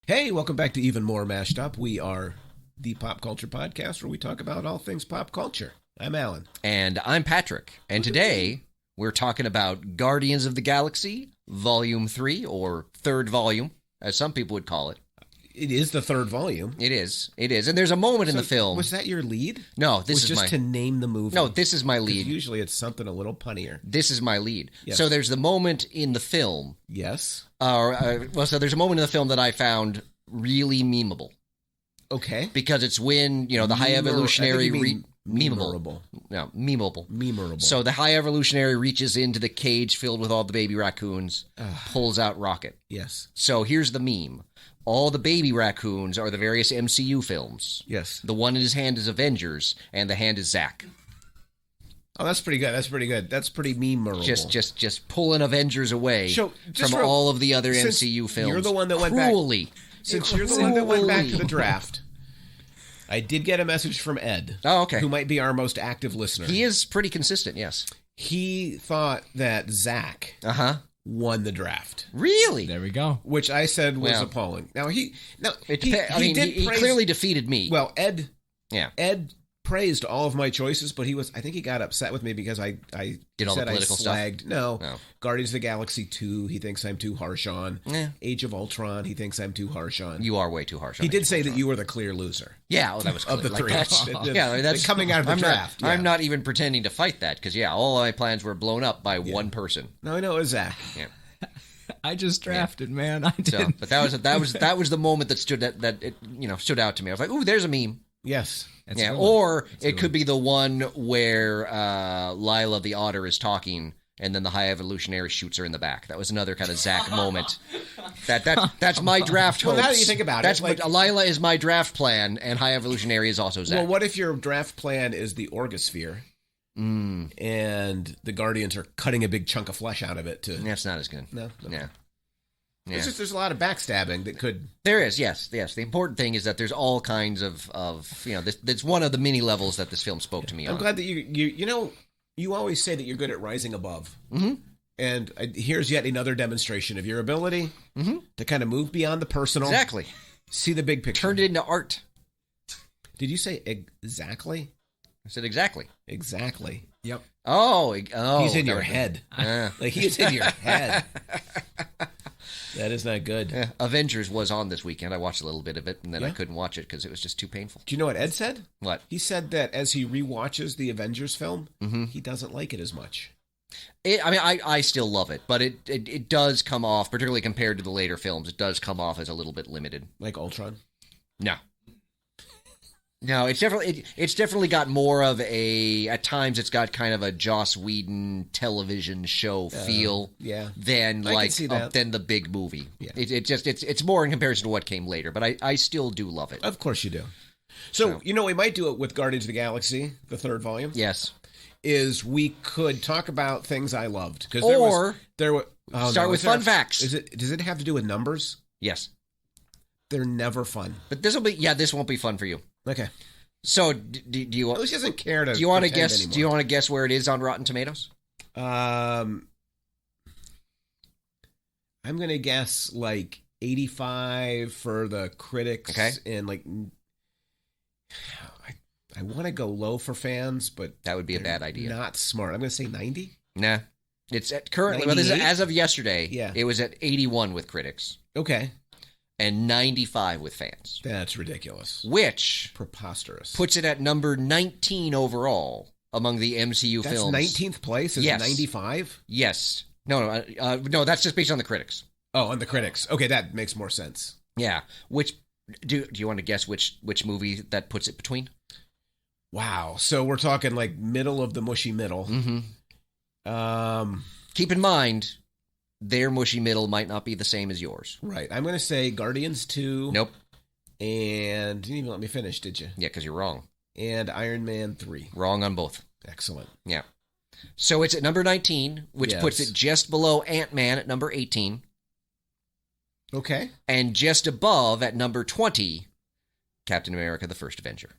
Hey, welcome back to Even More Mashed Up. We are the pop culture podcast where we talk about all things pop culture. I'm Allan. And I'm Patrick. And today we're talking about Guardians of the Galaxy, Volume 3, or third volume, as some people would call it. It is the third volume. It is. And there's a moment in the film. Was that your lead? No, this is just to name the movie. No, this is my lead. Usually it's something a little punnier. This is my lead. Yes. So there's the moment in the film. Yes. So there's a moment in the film that I found really memeable. Okay. Because it's when, the high evolutionary... Memeable. No, memeable. Memeable. So the high evolutionary reaches into the cage filled with all the baby raccoons, pulls out Rocket. Yes. So here's the meme. All the baby raccoons are the various MCU films. Yes. The one in his hand is Avengers, and the hand is Zach. Oh, that's pretty good. That's pretty memeable. Just pulling Avengers away from all of the other MCU films. You're the one that went cruelly. Since you're the one that went back to the draft, I did get a message from Ed. Oh, okay. Who might be our most active listener. He is pretty consistent, yes. He thought that Zach won the draft. Really? There we go. Which I said was appalling. Now he clearly defeated me. Well, Ed praised all of my choices, but I think he got upset with me because I did all the political stuff. No. No. Guardians of the Galaxy 2, he thinks I'm too harsh on. Yeah. Age of Ultron, he thinks I'm too harsh on. You are way too harsh on. He did say that you were the clear loser. Yeah, that was clear. Of the three. That's coming out of the draft. I'm not even pretending to fight that because all my plans were blown up by one person. No, I know it was Zach. Yeah. I just drafted, man. I did. So, but that was the moment that stood out to me. I was like, "Ooh, there's a meme." Yes. Or it could be the one where Lila the otter is talking, and then the high evolutionary shoots her in the back. That was another kind of Zach moment. That's my draft hopes. Well, now that you think about it, Lila is my draft plan, and high evolutionary is also Zach. Well, what if your draft plan is the Orgosphere? And the Guardians are cutting a big chunk of flesh out of it to... That's not as good. No? Yeah. There's a lot of backstabbing that could... There is, yes. The important thing is that there's all kinds of that's one of the many levels that this film spoke to me on. I'm glad that you always say that you're good at rising above. Mm-hmm. And here's yet another demonstration of your ability to kind of move beyond the personal. Exactly. See the big picture. Turned it into art. Did you say exactly? I said exactly. Exactly. Yep. Oh. He's in your head. Like he is in your head. That is not good. Yeah. Avengers was on this weekend. I watched a little bit of it, and then I couldn't watch it because it was just too painful. Do you know what Ed said? What? He said that as he rewatches the Avengers film, he doesn't like it as much. I still love it, but it does come off, particularly compared to the later films, it does come off as a little bit limited. Like Ultron? No, it's definitely got more of at times it's got kind of a Joss Whedon television show feel than than the big movie. Yeah. It's more in comparison to what came later, but I still do love it. Of course you do. So we might do it with Guardians of the Galaxy, the third volume. Yes. Is we could talk about things I loved start with fun facts. Does it have to do with numbers? Yes. They're never fun. But this won't be fun for you. Okay. So, do you want? At least he doesn't care to. Do you want to guess? Anymore. Do you want to guess where it is on Rotten Tomatoes? I'm gonna guess like 85 for the critics. Okay. And like, I want to go low for fans, but that would be a bad idea. Not smart. I'm gonna say 90. Nah, it's at currently. Well, this is as of yesterday. Yeah. It was at 81 with critics. Okay. And 95 with fans. That's ridiculous. Which preposterous puts it at number 19 overall among the MCU films. That's 19th place? Is it 95? Yes. No, that's just based on the critics. Oh, on the critics. Okay, that makes more sense. Yeah. Which do you want to guess which movie that puts it between? Wow. So we're talking like middle of the mushy middle. Mm-hmm. Keep in mind, their mushy middle might not be the same as yours. Right. I'm going to say Guardians 2. Nope. And you didn't even let me finish, did you? Yeah, because you're wrong. And Iron Man 3. Wrong on both. Excellent. Yeah. So it's at number 19, which puts it just below Ant-Man at number 18. Okay. And just above at number 20, Captain America, the First Avenger.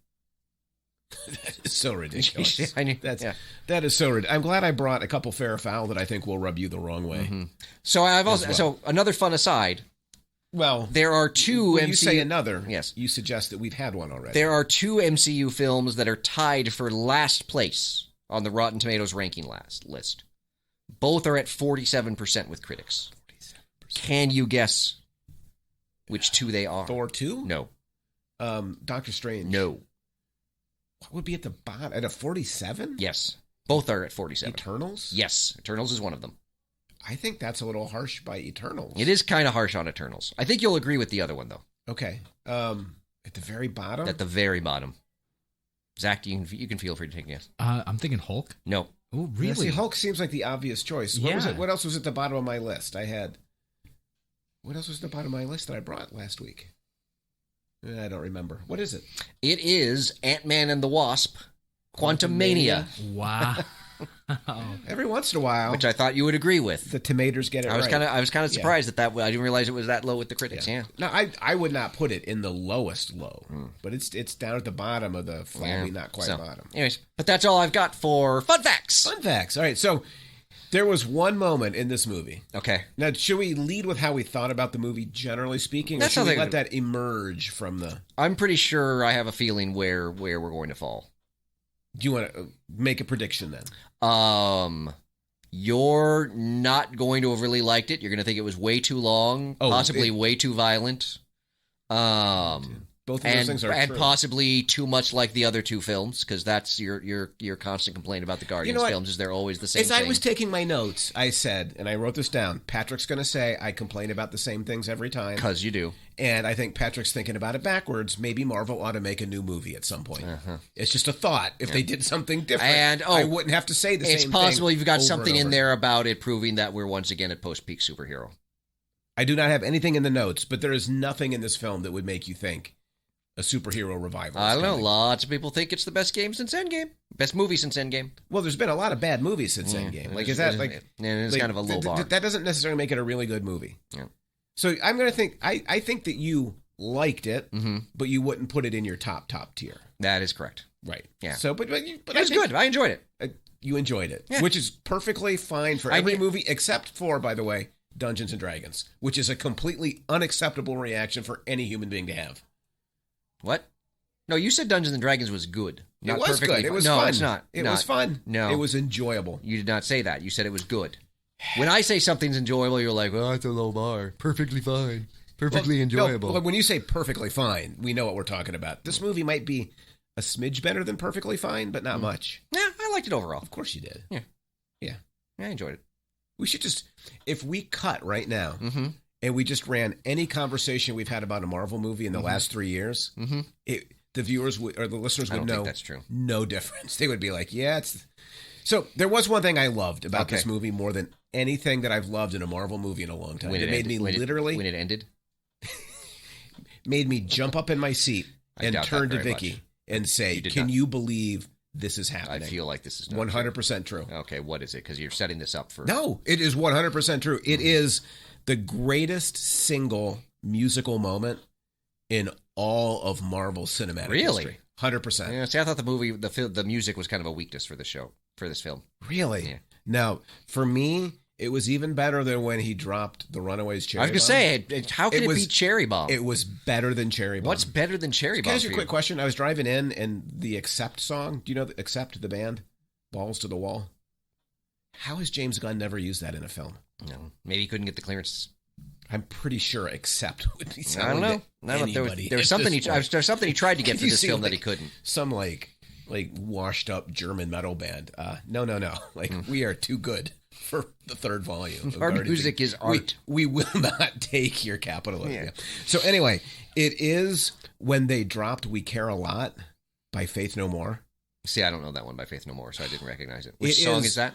That is so ridiculous. I knew, that is so ridiculous. I'm glad I brought a couple fair or foul that I think will rub you the wrong way. Mm-hmm. So so another fun aside. Well, there are two when MCU... you say another, yes. You suggest that we've had one already. There are 2 MCU films that are tied for last place on the Rotten Tomatoes ranking list. Both are at 47% with critics. 47%. Can you guess which 2 they are? Thor 2? No. Doctor Strange? No. What would be at the bottom? At a 47? Yes. Both are at 47. Eternals? Yes. Eternals is one of them. I think that's a little harsh by Eternals. It is kind of harsh on Eternals. I think you'll agree with the other one, though. Okay. At the very bottom? At the very bottom. Zach, you can feel free to take a guess. I'm thinking Hulk. No. Oh, really? Yeah, see, Hulk seems like the obvious choice. What was it? What else was at the bottom of my list? What else was at the bottom of my list that I brought last week? I don't remember. What is it? It is Ant-Man and the Wasp, Quantumania. Wow. Every once in a while, which I thought you would agree with. The tomatoes get it I was right. I was kind of surprised at that. I didn't realize it was that low with the critics. Yeah. No, I would not put it in the lowest low, but it's down at the bottom of the flabby, not quite bottom. Anyways, but that's all I've got for fun facts. Fun facts. All right, so there was one moment in this movie. Okay. Now, should we lead with how we thought about the movie, generally speaking, or should we let that emerge from the... I'm pretty sure I have a feeling where we're going to fall. Do you want to make a prediction then? You're not going to have really liked it. You're going to think it was way too long, possibly way too violent. Both of those things are and true. Possibly too much like the other 2 films, because that's your constant complaint about the Guardians films is they're always the same thing. As I was taking my notes, I said, and I wrote this down, Patrick's going to say I complain about the same things every time. Because you do. And I think Patrick's thinking about it backwards. Maybe Marvel ought to make a new movie at some point. It's just a thought. If they did something different, and I wouldn't have to say the same thing. It's possible you've got something in there about it proving that we're once again at post-peak superhero. I do not have anything in the notes, but there is nothing in this film that would make you think a superhero revival. I don't know. Lots of people think it's the best game since Endgame. Best movie since Endgame. Well, there's been a lot of bad movies since Endgame. Like, is that like... It's kind of a low bar. That doesn't necessarily make it a really good movie. Yeah. So I'm going to think... I think that you liked it, but you wouldn't put it in your top tier. That is correct. Right. Yeah. So, but it was good. I enjoyed it. You enjoyed it, which is perfectly fine for every movie, except for, by the way, Dungeons and Dragons, which is a completely unacceptable reaction for any human being to have. What? No, you said Dungeons and Dragons was good. It was good. It was fun. No, it's not. It was fun. No. It was enjoyable. You did not say that. You said it was good. When I say something's enjoyable, you're like, well, it's a low bar. Perfectly fine. Perfectly enjoyable. No, when you say perfectly fine, we know what we're talking about. This movie might be a smidge better than perfectly fine, but not much. Yeah, I liked it overall. Of course you did. Yeah. Yeah. I enjoyed it. We should just, if we cut right now, and we just ran any conversation we've had about a Marvel movie in the last 3 years, the viewers would, or the listeners would know that's true. No difference. They would be like, yeah, it's... So there was one thing I loved about this movie more than anything that I've loved in a Marvel movie in a long time. It made me literally... When it ended? Made me jump up in my seat and turn to Vicky and say, can you believe this is happening? I feel like this is not 100% true. Okay, what is it? Because you're setting this up for... No, it is 100% true. It is the greatest single musical moment in all of Marvel cinematic history. 100%. Yeah, see, I thought the music was kind of a weakness for this film. Really? Yeah. Now, for me, it was even better than when he dropped the Runaways Cherry Bomb. I was going to say, how can it beat Cherry Bomb? It was better than Cherry Bomb. What's better than Cherry Bomb? Can I ask you a quick question? I was driving in, and the Accept song, do you know Accept, the band? Balls to the Wall? How has James Gunn never used that in a film? No. Maybe he couldn't get the clearance. I'm pretty sure Accept would be I don't know. There was something he tried to get for this film that he couldn't. Some like washed up German metal band. No. Like we are too good for the third volume. Our music is art. We will not take your capitalism. Yeah. So anyway, it is when they dropped "We Care a Lot" by Faith No More. See, I don't know that one by Faith No More, so I didn't recognize it. Which song is that?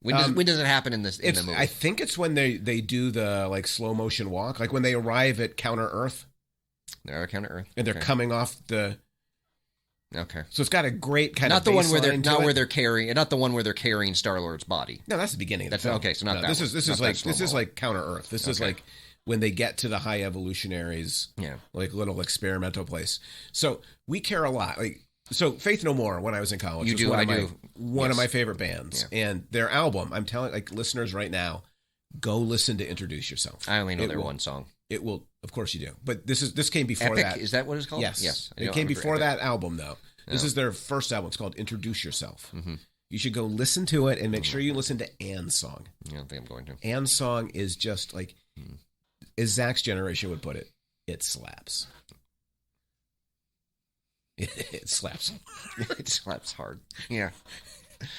When does it happen in the movie? I think it's when they do the like slow motion walk, like when they arrive at Counter Earth. They're at Counter Earth, and they're coming off the. Okay, so it's got a great kind of not the one where they're carrying Star-Lord's body. No, that's the beginning. That's okay. So not that. This is like Counter Earth. This is like when they get to the High Evolutionaries. Yeah, like little experimental place. So We Care a Lot. So Faith No More, when I was in college, was one of my favorite bands. Yeah. And their album, I'm telling listeners right now, go listen to Introduce Yourself. I only know their one song. It will, of course you do. But this came before Epic, that. Is that what it's called? Yes. It came before that album, though. This is their first album. It's called Introduce Yourself. Mm-hmm. You should go listen to it and make sure you listen to Ann's song. I don't think I'm going to. Ann's song is just like, as Zach's generation would put it, it slaps. It slaps. It slaps hard. Yeah.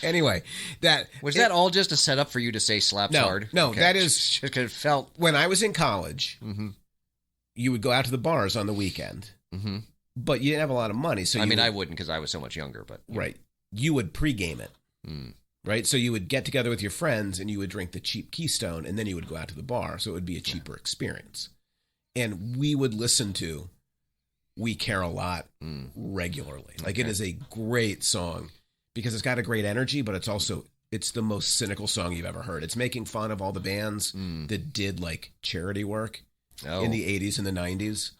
Anyway, that all just a setup for you to say slaps hard? No, okay. that is because it felt when I was in college. Mm-hmm. You would go out to the bars on the weekend, but you didn't have a lot of money. So I wouldn't because I was so much younger. But right, you would pregame it, right? So you would get together with your friends and you would drink the cheap Keystone, and then you would go out to the bar. So it would be a cheaper experience, and we would listen to "We Care a Lot" regularly. Like it is a great song. Because it's got a great energy, but it's the most cynical song you've ever heard. It's making fun of all the bands that did like charity work in the 80s and the 90s.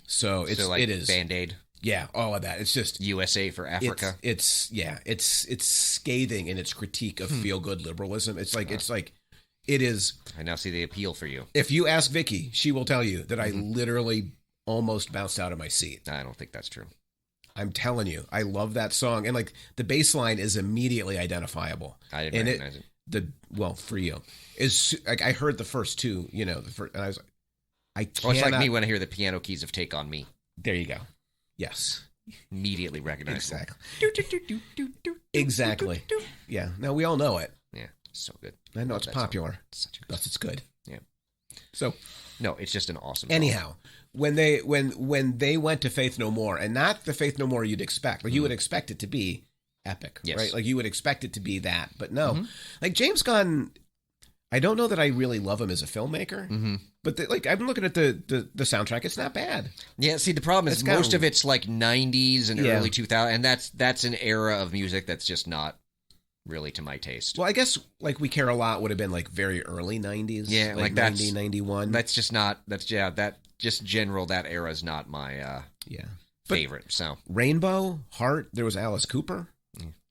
So it is Band-Aid. Yeah, all of that. It's just USA for Africa. It's scathing in its critique of feel-good liberalism. It's like it is. I now see the appeal for you. If you ask Vicky, she will tell you that I literally almost bounced out of my seat. I don't think that's true. I'm telling you, I love that song, and like the bass line is immediately identifiable. I didn't recognize it. For you is like I heard the first two, and I was like, I can't. Oh, it's like me when I hear the piano keys of "Take on Me." There you go. Yes, immediately recognizable. Exactly. Exactly. Yeah. Now we all know it. Yeah, so good. I know it's popular. Thus, it's good. Yeah. So, no, it's just an awesome. Anyhow. Song. When they went to Faith No More, and not the Faith No More you'd expect, like you would expect it to be epic, right? Like you would expect it to be that, but no. Like James Gunn, I don't know that I really love him as a filmmaker, but I'm looking at the soundtrack; it's not bad. Yeah, see, the problem is most of it's like '90s and early 2000s, and that's an era of music that's just not really to my taste. Well, I guess like We Care a Lot would have been like very early '90s, yeah, like 90, 91. That's just not. Just general, that era is not my favorite. So Rainbow, Heart, there was Alice Cooper,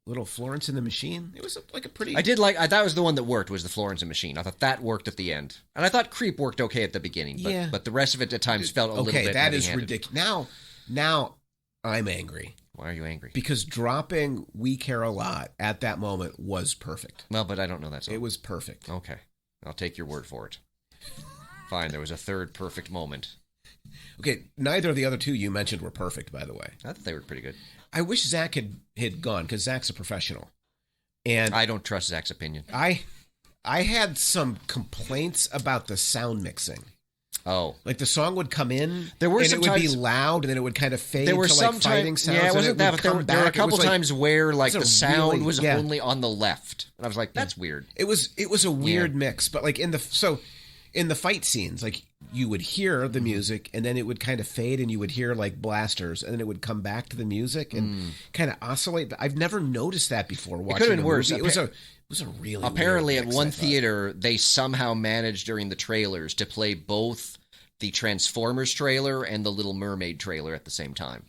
Little Florence and the Machine. It was like a pretty. That was the one that worked, was the Florence and Machine. I thought that worked at the end, and I thought Creep worked okay at the beginning. But the rest of it at times felt a little bit. Okay, that is ridiculous. Now I'm angry. Why are you angry? Because dropping We Care a Lot at that moment was perfect. Well, but I don't know that song. It was perfect. Okay, I'll take your word for it. Fine, there was a third perfect moment. Okay, neither of the other two you mentioned were perfect, by the way. I thought they were pretty good. I wish Zach had gone, because Zach's a professional. And I don't trust Zach's opinion. I had some complaints about the sound mixing. Oh. Like the song would come in, it would be loud, and then it would kind of fade there were to like fighting sounds. Yeah, it wasn't that, but there were a couple times where like the sound was yeah. only on the left. And I was like, that's weird. It was a weird mix, but like in the fight scenes, like you would hear the music and then it would kind of fade and you would hear like blasters and then it would come back to the music and kind of oscillate. I've never noticed that before watching. It could have been worse. It was a really apparently weird mix, at one theater they somehow managed during the trailers to play both the Transformers trailer and the Little Mermaid trailer at the same time.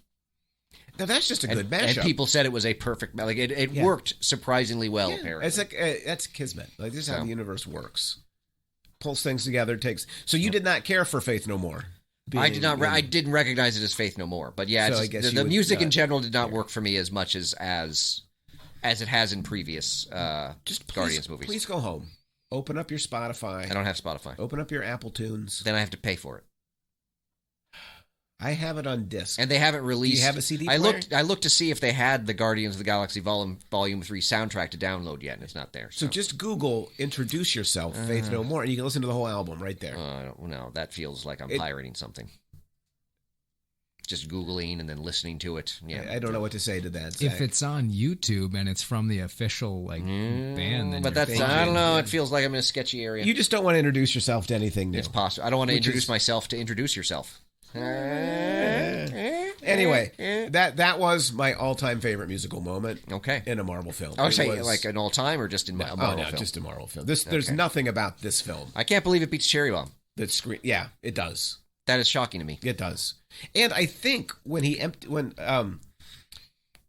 Now that's just a good mashup. And people said it was a perfect, like it worked surprisingly well. Apparently, it's like that's kismet. Like this is how the universe works. Pulls things together. So you did not care for Faith No More. I did not. I didn't recognize it as Faith No More. But yeah, so the music in general did not work for me as much as it has in previous Guardians movies. Please go home. Open up your Spotify. I don't have Spotify. Open up your Apple Tunes. Then I have to pay for it. I have it on disc. And they haven't released... Do you have a CD player? I looked to see if they had the Guardians of the Galaxy Volume 3 soundtrack to download yet, and it's not there. So just Google Introduce Yourself, Faith No More, and you can listen to the whole album right there. No, that feels like I'm pirating something. Just Googling and then listening to it. Yeah, I don't know what to say to that, Zach. If it's on YouTube and it's from the official band, then but that's I don't know. It feels like I'm in a sketchy area. You just don't want to introduce yourself to anything new. It's possible. I don't want to introduce myself to introduce yourself. Anyway, that was my all-time favorite musical moment. Okay, in a Marvel film. I was saying like an all-time or just in a Marvel film. Just a Marvel film. There's nothing about this film. I can't believe it beats Cherry Bomb. Yeah, it does. That is shocking to me. It does. And I think when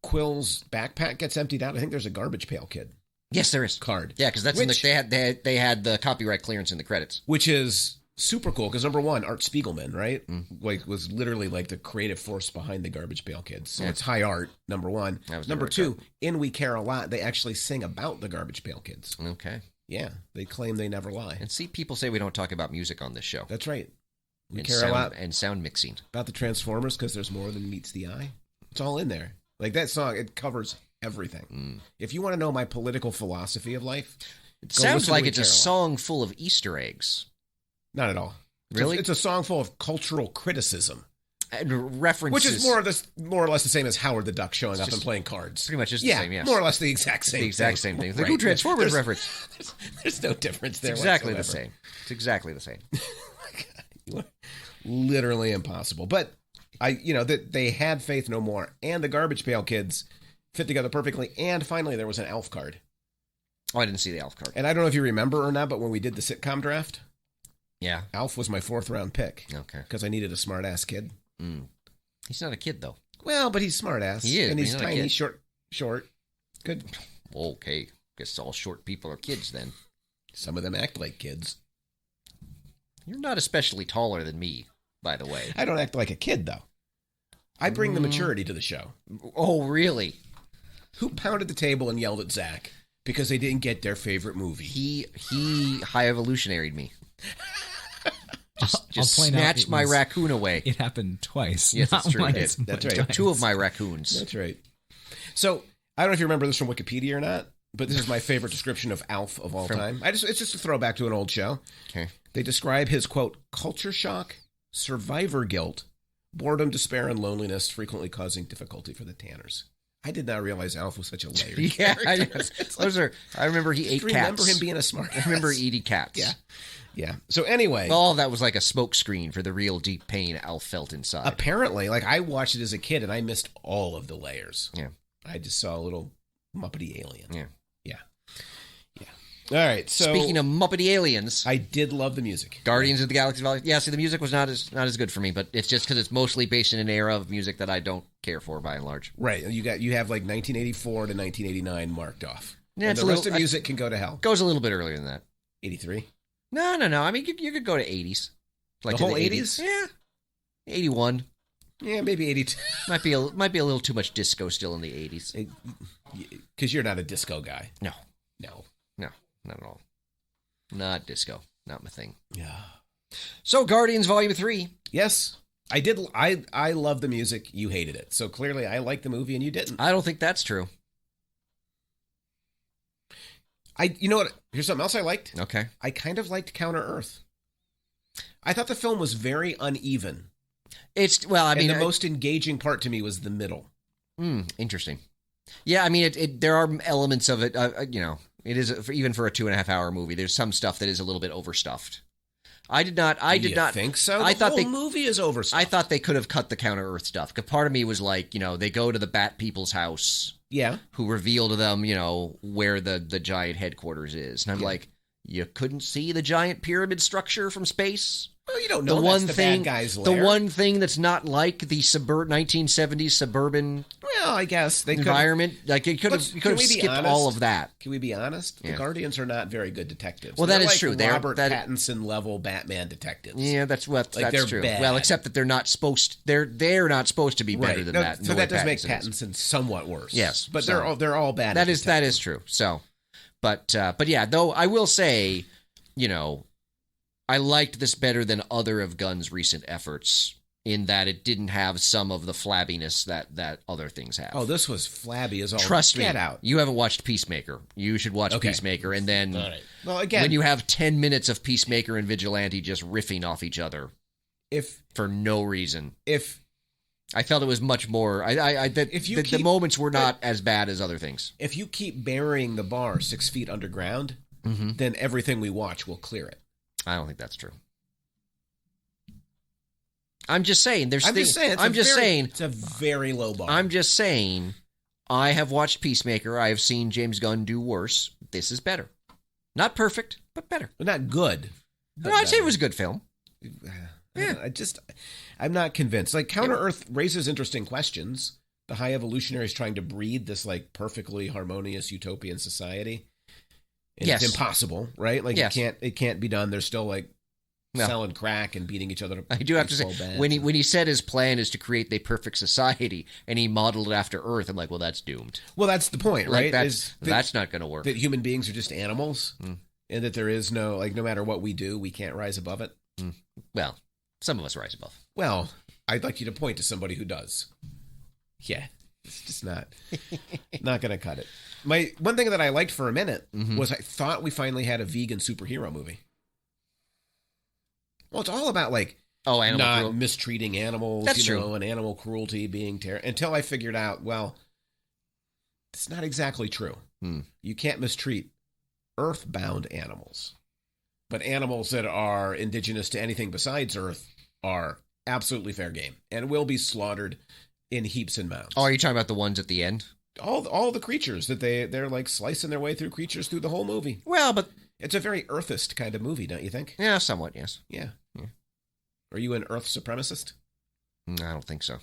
Quill's backpack gets emptied out, I think there's a Garbage Pail Kid. Yes, there is card. Yeah, because that's they had the copyright clearance in the credits, which is super cool because number one, Art Spiegelman, right? Like was literally like the creative force behind the Garbage Pail Kids. So it's high art, number one. Number two, in We Care a Lot, they actually sing about the Garbage Pail Kids. Okay. Yeah, they claim they never lie. And see, people say we don't talk about music on this show. That's right. We care a lot. And sound mixing. About the Transformers because there's more than meets the eye. It's all in there. Like that song, it covers everything. If you want to know my political philosophy of life, it sounds like it's a song full of Easter eggs. Not at all. Really? It's a song full of cultural criticism. And references. Which is more or less the same as Howard the Duck showing up and playing cards. Pretty much just the same, yes. More or less the exact same thing. The exact same thing. The Transformers reference. There's no difference there. It's exactly the same. It's exactly the same. Literally impossible. But they had Faith No More and the Garbage Pail Kids fit together perfectly. And finally, there was an Alf card. Oh, I didn't see the Alf card. And I don't know if you remember or not, but when we did the sitcom draft, yeah, Alf was my 4th round pick. Okay, because I needed a smart ass kid. He's not a kid though. Well, but he's smart ass. He is, and he's tiny, short. Good. Okay, guess all short people are kids then. Some of them act like kids. You're not especially taller than me, by the way. I don't act like a kid though. I bring the maturity to the show. Oh, really? Who pounded the table and yelled at Zach because they didn't get their favorite movie? He high evolutionaried me. Just snatched my raccoon away. It happened twice. Yes, that's true. That's right. 2 of my raccoons. That's right. So I don't know if you remember this from Wikipedia or not, but this is my favorite description of Alf of all time. It's just a throwback to an old show. Okay. They describe his, quote, culture shock, survivor guilt, boredom, despair, and loneliness, frequently causing difficulty for the Tanners. I did not realize Alf was such a layered character. I remember he ate cats. I remember him being a smart ass. I remember eating cats. Yeah. So anyway. All that was like a smoke screen for the real deep pain Alf felt inside. Apparently. Like, I watched it as a kid, and I missed all of the layers. Yeah. I just saw a little Muppety alien. Yeah. All right, so speaking of Muppety aliens, I did love the music. Guardians of the Galaxy. Yeah, see, the music was not as good for me, but it's just because it's mostly based in an era of music that I don't care for by and large. Right, you have like 1984 to 1989 marked off. Yeah, and the rest of music can go to hell. Goes a little bit earlier than that. 83. No. I mean, you could go to 80s. Like the whole 80s? Yeah. 81. Yeah, maybe 82. might be a little too much disco still in the 80s. Because you're not a disco guy. No, not at all. Not disco. Not my thing. Yeah. So, Guardians Volume 3. Yes. I did. I love the music. You hated it. So clearly I liked the movie and you didn't. I don't think that's true. You know what? Here's something else I liked. Okay. I kind of liked Counter Earth. I thought the film was very uneven. The most engaging part to me was the middle. Interesting. Yeah, I mean, there are elements of it, it is, even for a 2.5-hour movie, there's some stuff that is a little bit overstuffed. I did not think so. I thought the movie is overstuffed. I thought they could have cut the Counter Earth stuff. Because part of me was like, they go to the Bat People's house. Yeah. Who reveal to them, where the giant headquarters is. And I'm like, you couldn't see the giant pyramid structure from space? Well, you don't know that's the bad guy's lair. The one thing that's not like the 1970s suburban I guess they environment. Like, you could have skipped all of that. Can we be honest? Yeah. The Guardians are not very good detectives. Well, that is true. They're Robert Pattinson level Batman detectives. Yeah, that's true. Bad. Well, except that they're not supposed to be better than that. So that does make Pattinson somewhat worse. Yes, but they're all bad. That is true. So, but yeah, though I will say, I liked this better than other of Gunn's recent efforts in that it didn't have some of the flabbiness that other things have. Oh, this was flabby as all Trust me, get out. You haven't watched Peacemaker. You should watch Peacemaker, and then well, again, when you have 10 minutes of Peacemaker and Vigilante just riffing off each other, for no reason, I felt it was much more. The moments were not as bad as other things. If you keep burying the bar 6 feet underground, then everything we watch will clear it. I don't think that's true. I'm just saying. It's a very low bar. I'm just saying. I have watched Peacemaker. I have seen James Gunn do worse. This is better. Not perfect, but better. But not good. No, I'd say it was a good film. Yeah. I'm not convinced. Like, Counter Earth raises interesting questions. The High Evolutionary is trying to breed this like perfectly harmonious utopian society. And it's impossible, right? Like it can't be done. There's still like selling crack and beating each other. I do have to say, when he said his plan is to create the perfect society and he modeled it after Earth, I'm like, well, that's doomed. Well, that's the point, right? That's not going to work. That human beings are just animals, and that there is no, like, no matter what we do, we can't rise above it. Well, some of us rise above. Well, I'd like you to point to somebody who does. Yeah, it's just not going to cut it. One thing that I liked for a minute was I thought we finally had a vegan superhero movie. Well, it's all about, like, not mistreating animals, That's true. And animal cruelty being terrible. Until I figured out, well, it's not exactly true. You can't mistreat earthbound animals. But animals that are indigenous to anything besides Earth are absolutely fair game and will be slaughtered in heaps and mounds. Oh, are you talking about the ones at the end? All the creatures that they're like slicing their way through creatures through the whole movie. Well, but it's a very Earthist kind of movie, don't you think? Yeah, somewhat, yes. Yeah. Are you an Earth supremacist? I don't think so.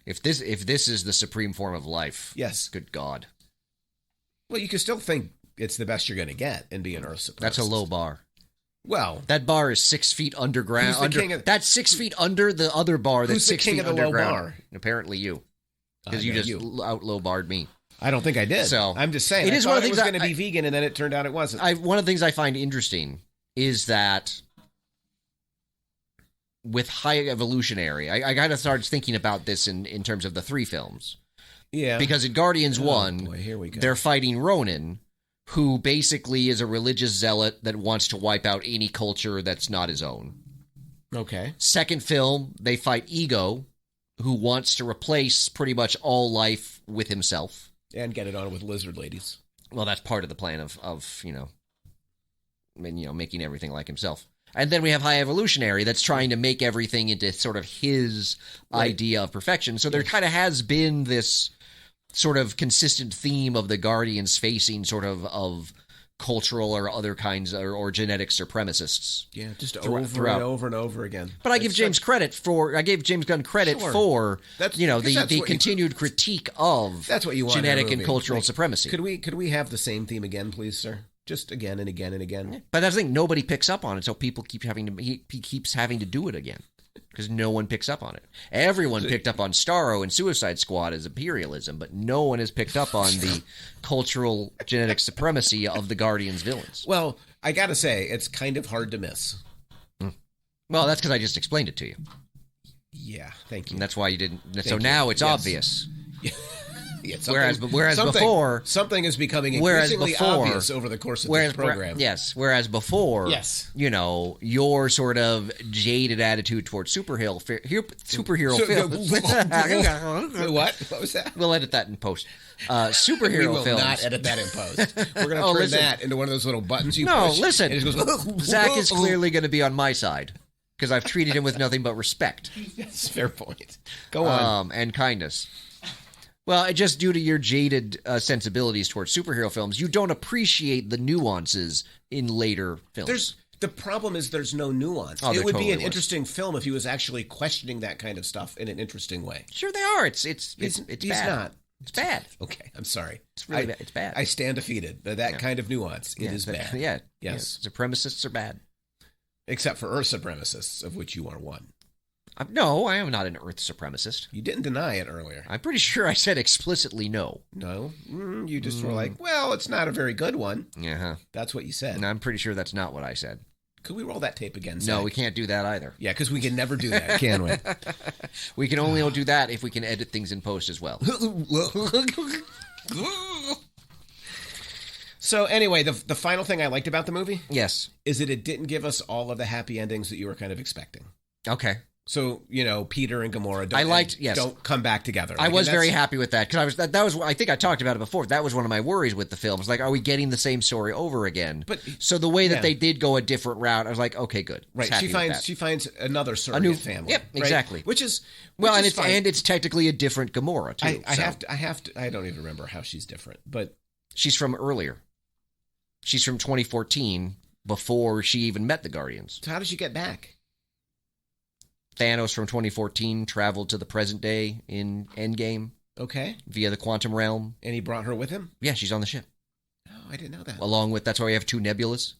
If this is the supreme form of life, yes. Good God. Well, you can still think it's the best you're going to get and be an Earth supremacist. That's a low bar. Well, that bar is 6 feet underground. That's 6 feet under the other bar. That's 6 feet underground. Who's the king of the low bar? Apparently you, because you just out low barred me. I don't think I did. So I'm just saying. I thought it was going to be vegan, and then it turned out it wasn't. One of the things I find interesting is that with High Evolutionary, I kind of started thinking about this in terms of the 3 films. Yeah. Because in Guardians 1, here we go. They're fighting Ronan, who basically is a religious zealot that wants to wipe out any culture that's not his own. Okay. Second film, they fight Ego, who wants to replace pretty much all life with himself. And get it on with lizard ladies. Well, that's part of the plan of making everything like himself. And then we have High Evolutionary that's trying to make everything into sort of his idea of perfection. So there kind of has been this sort of consistent theme of the Guardians facing sort of cultural or other kinds or genetic supremacists. Yeah, just over and over and over again. But I gave James Gunn credit for the continued critique of genetic and cultural supremacy. Could we have the same theme again, please, sir? Just again and again and again. But that's the thing, nobody picks up on it, so people keep he keeps having to do it again. Because no one picks up on it. Everyone picked up on Starro and Suicide Squad as imperialism, but no one has picked up on the cultural genetic supremacy of the Guardians villains. Well, I gotta say, it's kind of hard to miss. Well, that's because I just explained it to you. Yeah, thank you. And that's why you didn't. So now it's obvious. Yeah, whereas before something is becoming increasingly obvious over the course of this program. Whereas before, your sort of jaded attitude towards superhero films. What was that? We'll edit that in post. Superhero we will films. Not edit that in post. We're going to turn that into one of those little buttons you push. No, listen. And it goes, Zach is clearly going to be on my side because I've treated him with nothing but respect. That's a fair point. Go on. And kindness. Well, just due to your jaded sensibilities towards superhero films, you don't appreciate the nuances in later films. The problem is there's no nuance. It would be an interesting film if he was actually questioning that kind of stuff in an interesting way. Sure they are. It's bad. Not. It's bad. Okay, I'm sorry. It's really bad. It's bad. I stand defeated. That kind of nuance, it is bad. Yeah. Yes. Supremacists are bad. Except for Earth supremacists, of which you are one. No, I am not an Earth supremacist. You didn't deny it earlier. I'm pretty sure I said explicitly no. No? You just were like, well, it's not a very good one. Uh-huh. That's what you said. And I'm pretty sure that's not what I said. Could we roll that tape again, Zach? No, we can't do that either. Yeah, because we can never do that, can we? We can only do that if we can edit things in post as well. So anyway, the final thing I liked about the movie, yes, is that it didn't give us all of the happy endings that you were kind of expecting. Okay. So, Peter and Gamora don't come back together. I was very happy with that because I think I talked about it before. That was one of my worries with the film. It's like, are we getting the same story over again? But so the way that they did go a different route, I was like, okay, good. Right. She finds another surrogate family. Yep, exactly. Right? Which is it's technically a different Gamora too. I don't even remember how she's different, but she's from earlier. She's from 2014 before she even met the Guardians. So how did she get back? Thanos from 2014 traveled to the present day in Endgame. Okay. Via the quantum realm. And he brought her with him? Yeah, she's on the ship. Oh, I didn't know that. Along with, that's why we have 2 nebulas.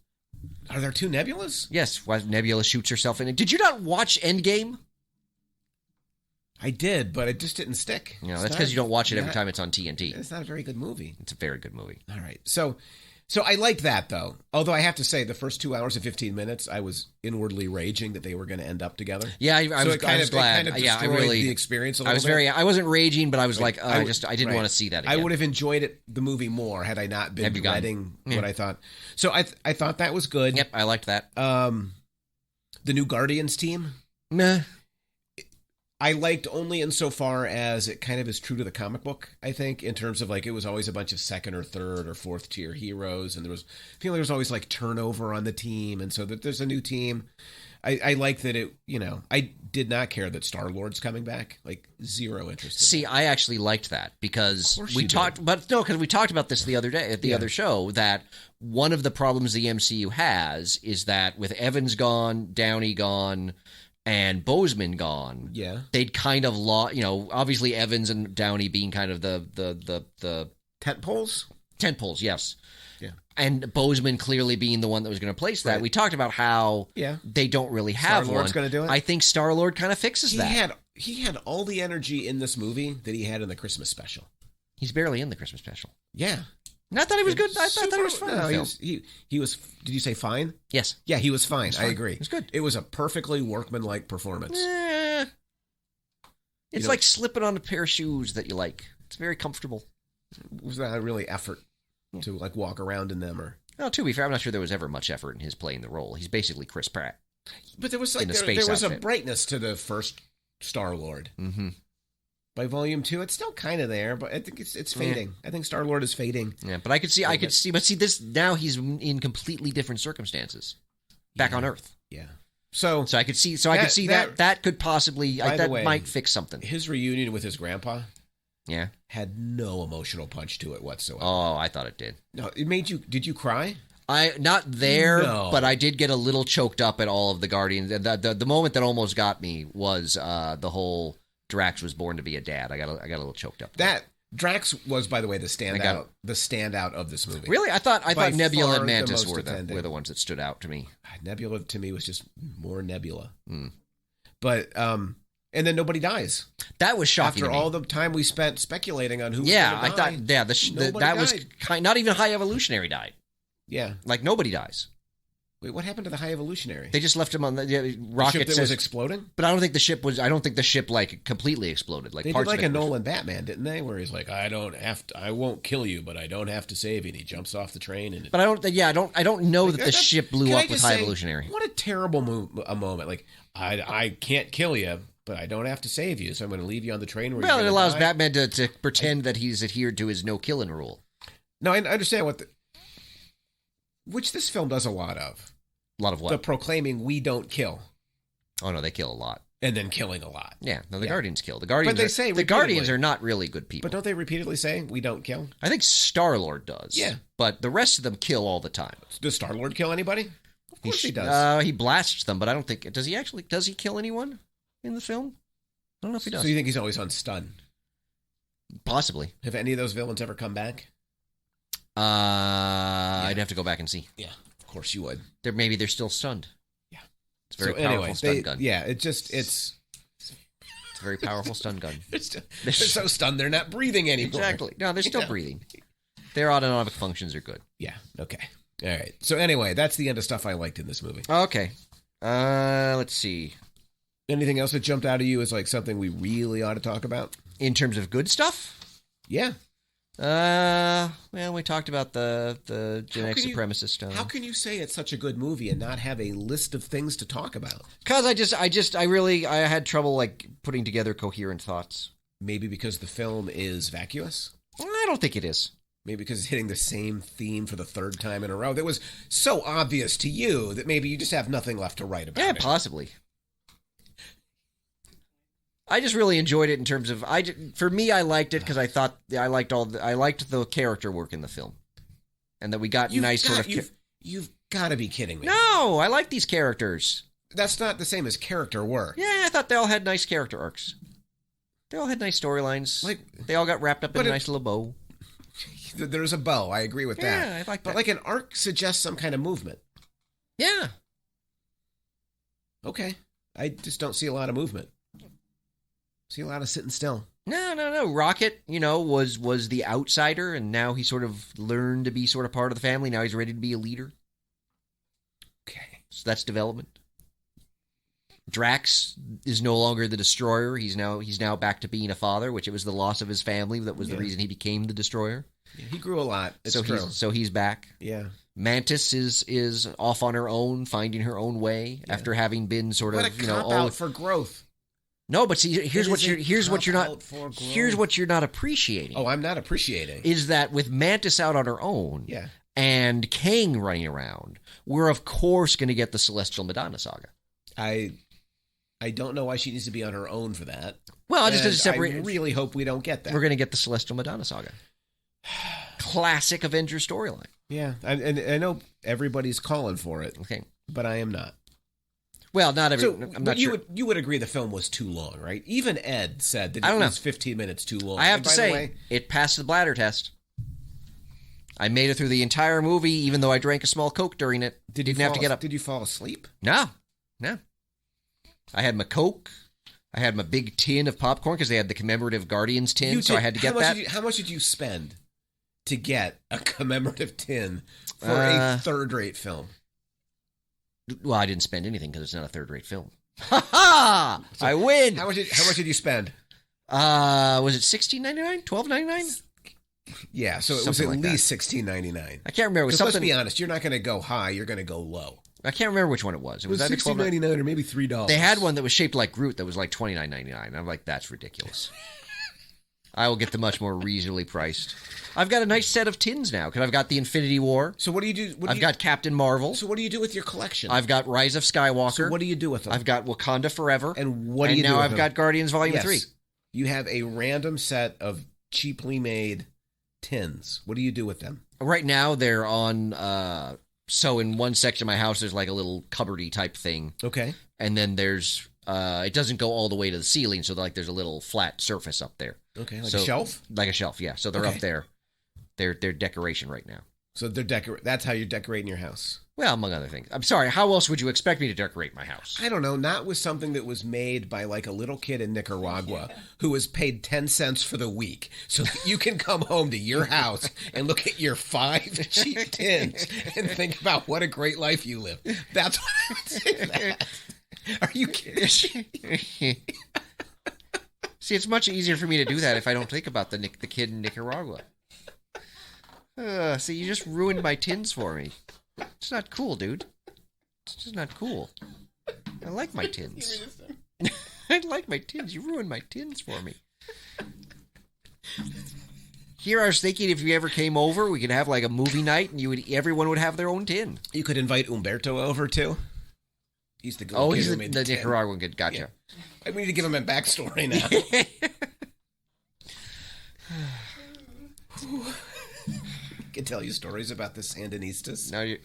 Are there 2 Nebulas? Yes, Nebula shoots herself in it. Did you not watch Endgame? I did, but it just didn't stick. That's because you don't watch it every time it's on TNT. It's not a very good movie. It's a very good movie. All right. So I liked that, though. Although I have to say, the first 2 hours and 15 minutes, I was inwardly raging that they were going to end up together. Yeah, I was glad. It kind of destroyed the experience a little bit. I wasn't raging, but I was I didn't want to see that again. I would have enjoyed the movie more had I not been dreading what I thought. So I thought that was good. Yep, I liked that. The new Guardians team? Meh. I liked only insofar as it kind of is true to the comic book, I think, in terms of it was always a bunch of second or third or fourth tier heroes, and I feel there was always turnover on the team, and so that there's a new team. I like that it, I did not care that Star-Lord's coming back, zero interest. See, I actually liked that because we talked about this the other day at the other show, that one of the problems the MCU has is that with Evans gone, Downey gone, and Boseman gone, they'd kind of obviously Evans and Downey being kind of the tent poles, yes, and Boseman clearly being the one that was going to place that. We talked about how they don't really have Star-Lord's going to do it. I think Star-Lord kind of fixes that. He had all the energy in this movie that he had in the Christmas special. He's barely in the Christmas special. Yeah. I thought he was good. I thought he was fine. No, he was. Did you say fine? Yes. Yeah, he was fine. I agree. It was good. It was a perfectly workmanlike performance. It's like slipping on a pair of shoes that you like. It's very comfortable. Was that really effort to walk around in them? Or to be fair, I'm not sure there was ever much effort in his playing the role. He's basically Chris Pratt. But there was there was a brightness to the first Star-Lord. Mm-hmm. By volume 2, it's still kind of there, but I think it's fading. I think Star-Lord is fading. Yeah, but I could see, but see this now he's in completely different circumstances, back on Earth. Yeah. So I could see that could possibly might fix something. His reunion with his grandpa, had no emotional punch to it whatsoever. Oh, I thought it did. No, it made you. Did you cry? Not there, but I did get a little choked up at all of the Guardians. The moment that almost got me was the whole Drax was born to be a dad. I got a little choked up. That Drax was, by the way, the standout of this movie. Really, I thought Nebula and Mantis were the ones that stood out to me. Nebula to me was just more Nebula. But and then nobody dies. That was shocking. After all the time we spent speculating on who. I thought that was not even High Evolutionary died. Yeah, nobody dies. Wait, what happened to the High Evolutionary? They just left him on the rocket ship that was exploding. But I don't think the ship completely exploded. They did a Nolan Batman, didn't they? Where he's like, I won't kill you, but I don't have to save you. And he jumps off the train. But I don't know that the ship blew up with High Evolutionary. What a terrible moment! I can't kill you, but I don't have to save you, so I'm going to leave you on the train. It allows Batman to pretend that he's adhered to his no killing rule. No, I understand which this film does a lot of. A lot of what? The proclaiming we don't kill. Oh, no, they kill a lot. And then killing a lot. Yeah, no, the Guardians kill. The Guardians are not really good people. But don't they repeatedly say we don't kill? I think Star-Lord does. Yeah. But the rest of them kill all the time. Does Star-Lord kill anybody? Of course he does. He blasts them, but I don't think... Does he kill anyone in the film? I don't know if he does. So you think he's always on stun? Possibly. Have any of those villains ever come back? I'd have to go back and see. Yeah, of course you would. Maybe they're still stunned. Yeah, it's a very powerful stun gun. Yeah, it's a very powerful stun gun. They're so stunned they're not breathing anymore. Exactly. No, they're still breathing. Their autonomic functions are good. Yeah. Okay. All right. So anyway, that's the end of stuff I liked in this movie. Okay. Let's see. Anything else that jumped out of you as something we really ought to talk about in terms of good stuff? Yeah. Well, we talked about the genetic supremacist stuff. How can you say it's such a good movie and not have a list of things to talk about? Because I had trouble putting together coherent thoughts. Maybe because the film is vacuous? I don't think it is. Maybe because it's hitting the same theme for the third time in a row that was so obvious to you that maybe you just have nothing left to write about. Yeah, possibly. I just really enjoyed it in terms of for me I liked it because I thought I liked the character work in the film, and that we got You've got to be kidding me! No, I like these characters. That's not the same as character work. Yeah, I thought they all had nice character arcs. They all had nice storylines. They all got wrapped up in a nice little bow. There's a bow. I agree with that. Yeah, I like that. But an arc suggests some kind of movement. Yeah. Okay. I just don't see a lot of movement. See a lot of sitting still. No. Rocket, was the outsider, and now he sort of learned to be sort of part of the family. Now he's ready to be a leader. Okay. So that's development. Drax is no longer the destroyer. He's now back to being a father, which it was the loss of his family that was the reason he became the destroyer. Yeah, he grew a lot. So he's back. Yeah. Mantis is off on her own, finding her own way after having been sort of out for growth. No, but see, here's what you're not appreciating. Oh, I'm not appreciating. Is that with Mantis out on her own, and Kang running around, we're of course going to get the Celestial Madonna saga. I don't know why she needs to be on her own for that. Well, just to separate. I really hope we don't get that. We're going to get the Celestial Madonna saga. Classic Avengers storyline. Yeah, and I know everybody's calling for it. Okay, but I am not. Well, not every. So, I'm not you sure. you would agree the film was too long, right? Even Ed said that it was 15 minutes too long. I have to say, it passed the bladder test. I made it through the entire movie, even though I drank a small Coke during it. Didn't have to get up. Did you fall asleep? No. I had my Coke. I had my big tin of popcorn because they had the commemorative Guardians tin, so I had to get that. How much did you spend to get a commemorative tin for a third-rate film? Well, I didn't spend anything because it's not a third-rate film. Ha ha! So I win. How much did you spend? Was it $16.99? $12.99? Yeah, so it was at least $16.99. I can't remember. Let's be honest. You're not going to go high. You're going to go low. I can't remember which one it was. It was $16.99 or maybe $3. They had one that was shaped like Groot that was like $29.99. I'm like, that's ridiculous. I will get the much more reasonably priced. I've got a nice set of tins now because I've got the Infinity War. So what do you do? I've got Captain Marvel. So what do you do with your collection? I've got Rise of Skywalker. So what do you do with them? I've got Wakanda Forever. And what do you do with them? And now I've got Guardians Volume 3. You have a random set of cheaply made tins. What do you do with them? Right now they're on... So in one section of my house, there's like a little cupboardy type thing. Okay. And then there's, it doesn't go all the way to the ceiling, so like there's a little flat surface up there. Okay, like a shelf? Like a shelf, yeah. So they're up there. They're decoration right now. So that's how you're decorating your house? Well, among other things. I'm sorry, how else would you expect me to decorate my house? I don't know, not with something that was made by like a little kid in Nicaragua who was paid 10 cents for the week so that you can come home to your house and look at your 5 cheap tins and think about what a great life you live. That's what I would say that. Are you kidding? See, it's much easier for me to do that if I don't think about the kid in Nicaragua. See, you just ruined my tins for me. It's not cool, dude. It's just not cool. I like my tins. I like my tins. You ruined my tins for me. Here I was thinking if you ever came over, we could have like a movie night and everyone would have their own tin. You could invite Umberto over too. He's the good he's the Nicaraguan kid. Gotcha. Yeah. We need to give him a backstory now. I can tell you stories about the Sandinistas. Now you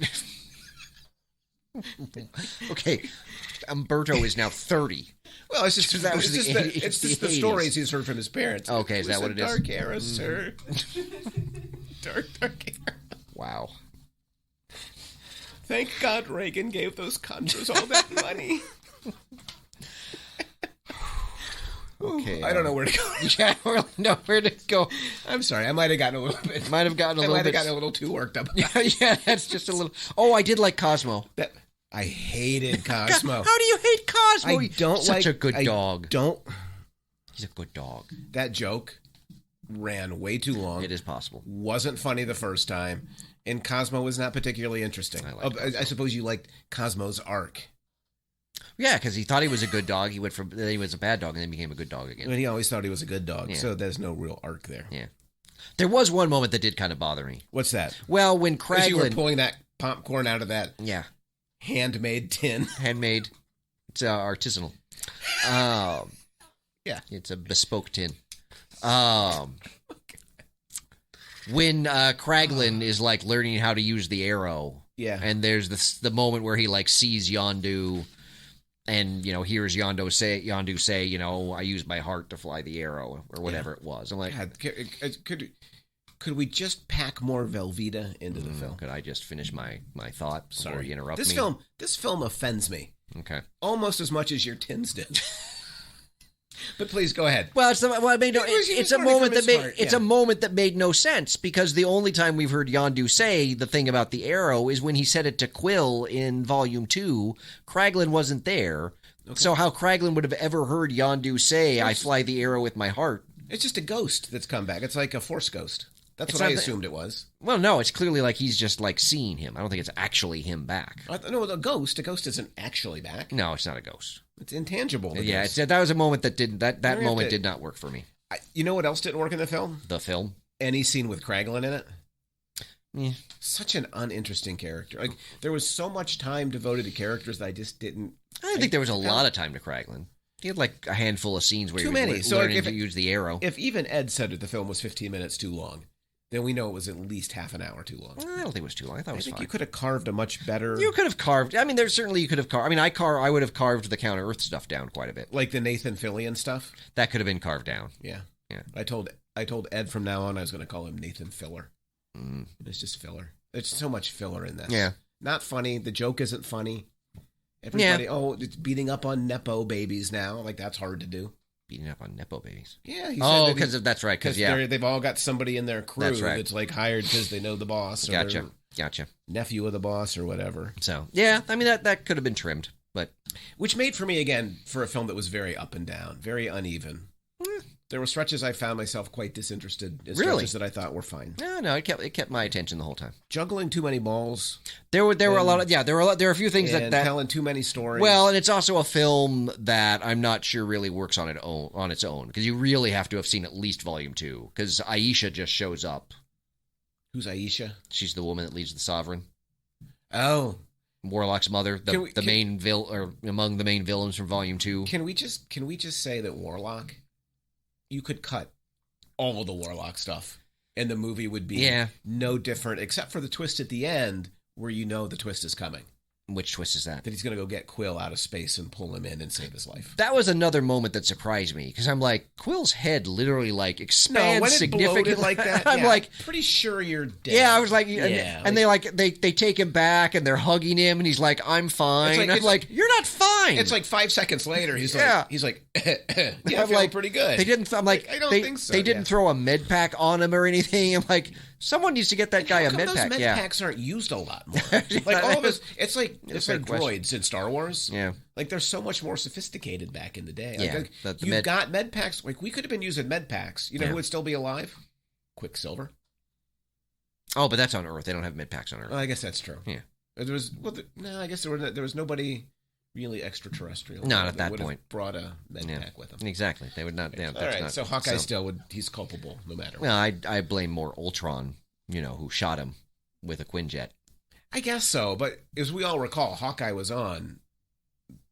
okay. Umberto is now 30. Well, it's just the stories he's heard from his parents. Okay, is that what it is? Dark era, sir. dark era. Wow. Thank God Reagan gave those contras all that money. Okay, I don't know where to go. Yeah, I don't really know where to go. I'm sorry, I might have gotten a little bit. Might have gotten a little too worked up. Yeah, that's just a little. Oh, I did like Cosmo. I hated Cosmo. How do you hate Cosmo? I don't Such a good dog. He's a good dog. That joke ran way too long. It is possible. Wasn't funny the first time, and Cosmo was not particularly interesting. I suppose you liked Cosmo's arc. Yeah, because he thought he was a good dog. Then he was a bad dog, and then became a good dog again. But he always thought he was a good dog, so there's no real arc there. Yeah. There was one moment that did kind of bother me. What's that? Well, when Kraglin... As you were pulling that popcorn out of that handmade tin. Handmade. It's artisanal. Yeah. It's a bespoke tin. When Kraglin is like learning how to use the arrow. Yeah. And there's the moment where he like sees Yondu and, hears Yondu say, I use my heart to fly the arrow or whatever it was. I'm like, God, Could we just pack more Velveeta into the film? Could I just finish my thought before you interrupt me? This film offends me. Okay. Almost as much as your tins did. But please go ahead. Well, it's a moment that made no sense, because the only time we've heard Yondu say the thing about the arrow is when he said it to Quill in Volume 2. Kraglin wasn't there. Okay. So how Kraglin would have ever heard Yondu say, I fly the arrow with my heart? It's just a ghost that's come back. It's like a Force ghost. That's what I assumed it was. Well, no, it's clearly like he's just like seeing him. I don't think it's actually him back. No, a ghost isn't actually back. No, it's not a ghost. It's intangible. That was a moment that didn't. That moment did not work for me. You know what else didn't work in the film? The film. Any scene with Kraglin in it. Yeah. Such an uninteresting character. Like, there was so much time devoted to characters that I just didn't. I didn't think there was a lot of time to Kraglin. He had like a handful of scenes where he was learning to use the arrow. If even Ed said that the film was 15 minutes too long, then we know it was at least half an hour too long. I don't think it was too long. I thought it was fine. You could have carved a much better... You could have carved... I mean, you could have carved... I mean, I would have carved the Counter-Earth stuff down quite a bit. Like the Nathan Fillion stuff? That could have been carved down. Yeah. I told Ed from now on I was going to call him Nathan Filler. It's just filler. There's so much filler in this. Yeah. Not funny. The joke isn't funny. Everybody, it's beating up on Nepo babies now. Like, that's hard to do. Beating up on Nepo babies. Yeah. Because that's right. Because they've all got somebody in their crew that's like hired because they know the boss. Or Gotcha. Nephew of the boss or whatever. So, yeah, I mean, that could have been trimmed. But which made for me, again, for a film that was very up and down, very uneven. There were stretches I found myself quite disinterested in. Stretches that I thought were fine. No, it kept my attention the whole time. Juggling too many balls. There were a lot of there were a few things that telling too many stories. Well, and it's also a film that I'm not sure really works on its own, because you really have to have seen at least Volume 2, because Aisha just shows up. Who's Aisha? She's the woman that leads the Sovereign. Oh. Warlock's mother, among the main villains from Volume 2. Can we just say that Warlock, you could cut all of the Warlock stuff and the movie would be no different, except for the twist at the end where you know the twist is coming. Which twist is that? That he's going to go get Quill out of space and pull him in and save his life. That was another moment that surprised me, because I'm like, Quill's head literally like expands significantly like that. I'm like, pretty sure you're dead. Yeah, I was like, and they take him back and they're hugging him and he's like, I'm fine. I'm like, you're not fine. It's like 5 seconds later. He's like, yeah, I'm like, pretty good. They didn't. I'm like, I don't think so. They didn't throw a med pack on him or anything. I'm like, someone needs to get that guy a med pack. Those med packs aren't used a lot more. Like all of this, it's like droids in Star Wars. Yeah, like they're so much more sophisticated back in the day. Yeah, you've got med packs. Like we could have been using med packs. You know who would still be alive? Quicksilver. Oh, but that's on Earth. They don't have med packs on Earth. Well, I guess that's true. Yeah. I guess there was nobody really extraterrestrial. Not at that point. Brought a med pack with them. Exactly. They would not. Yeah, all right. So Hawkeye he's culpable no matter. Well, I blame more Ultron. Who shot him with a Quinjet. I guess so, but as we all recall, Hawkeye was on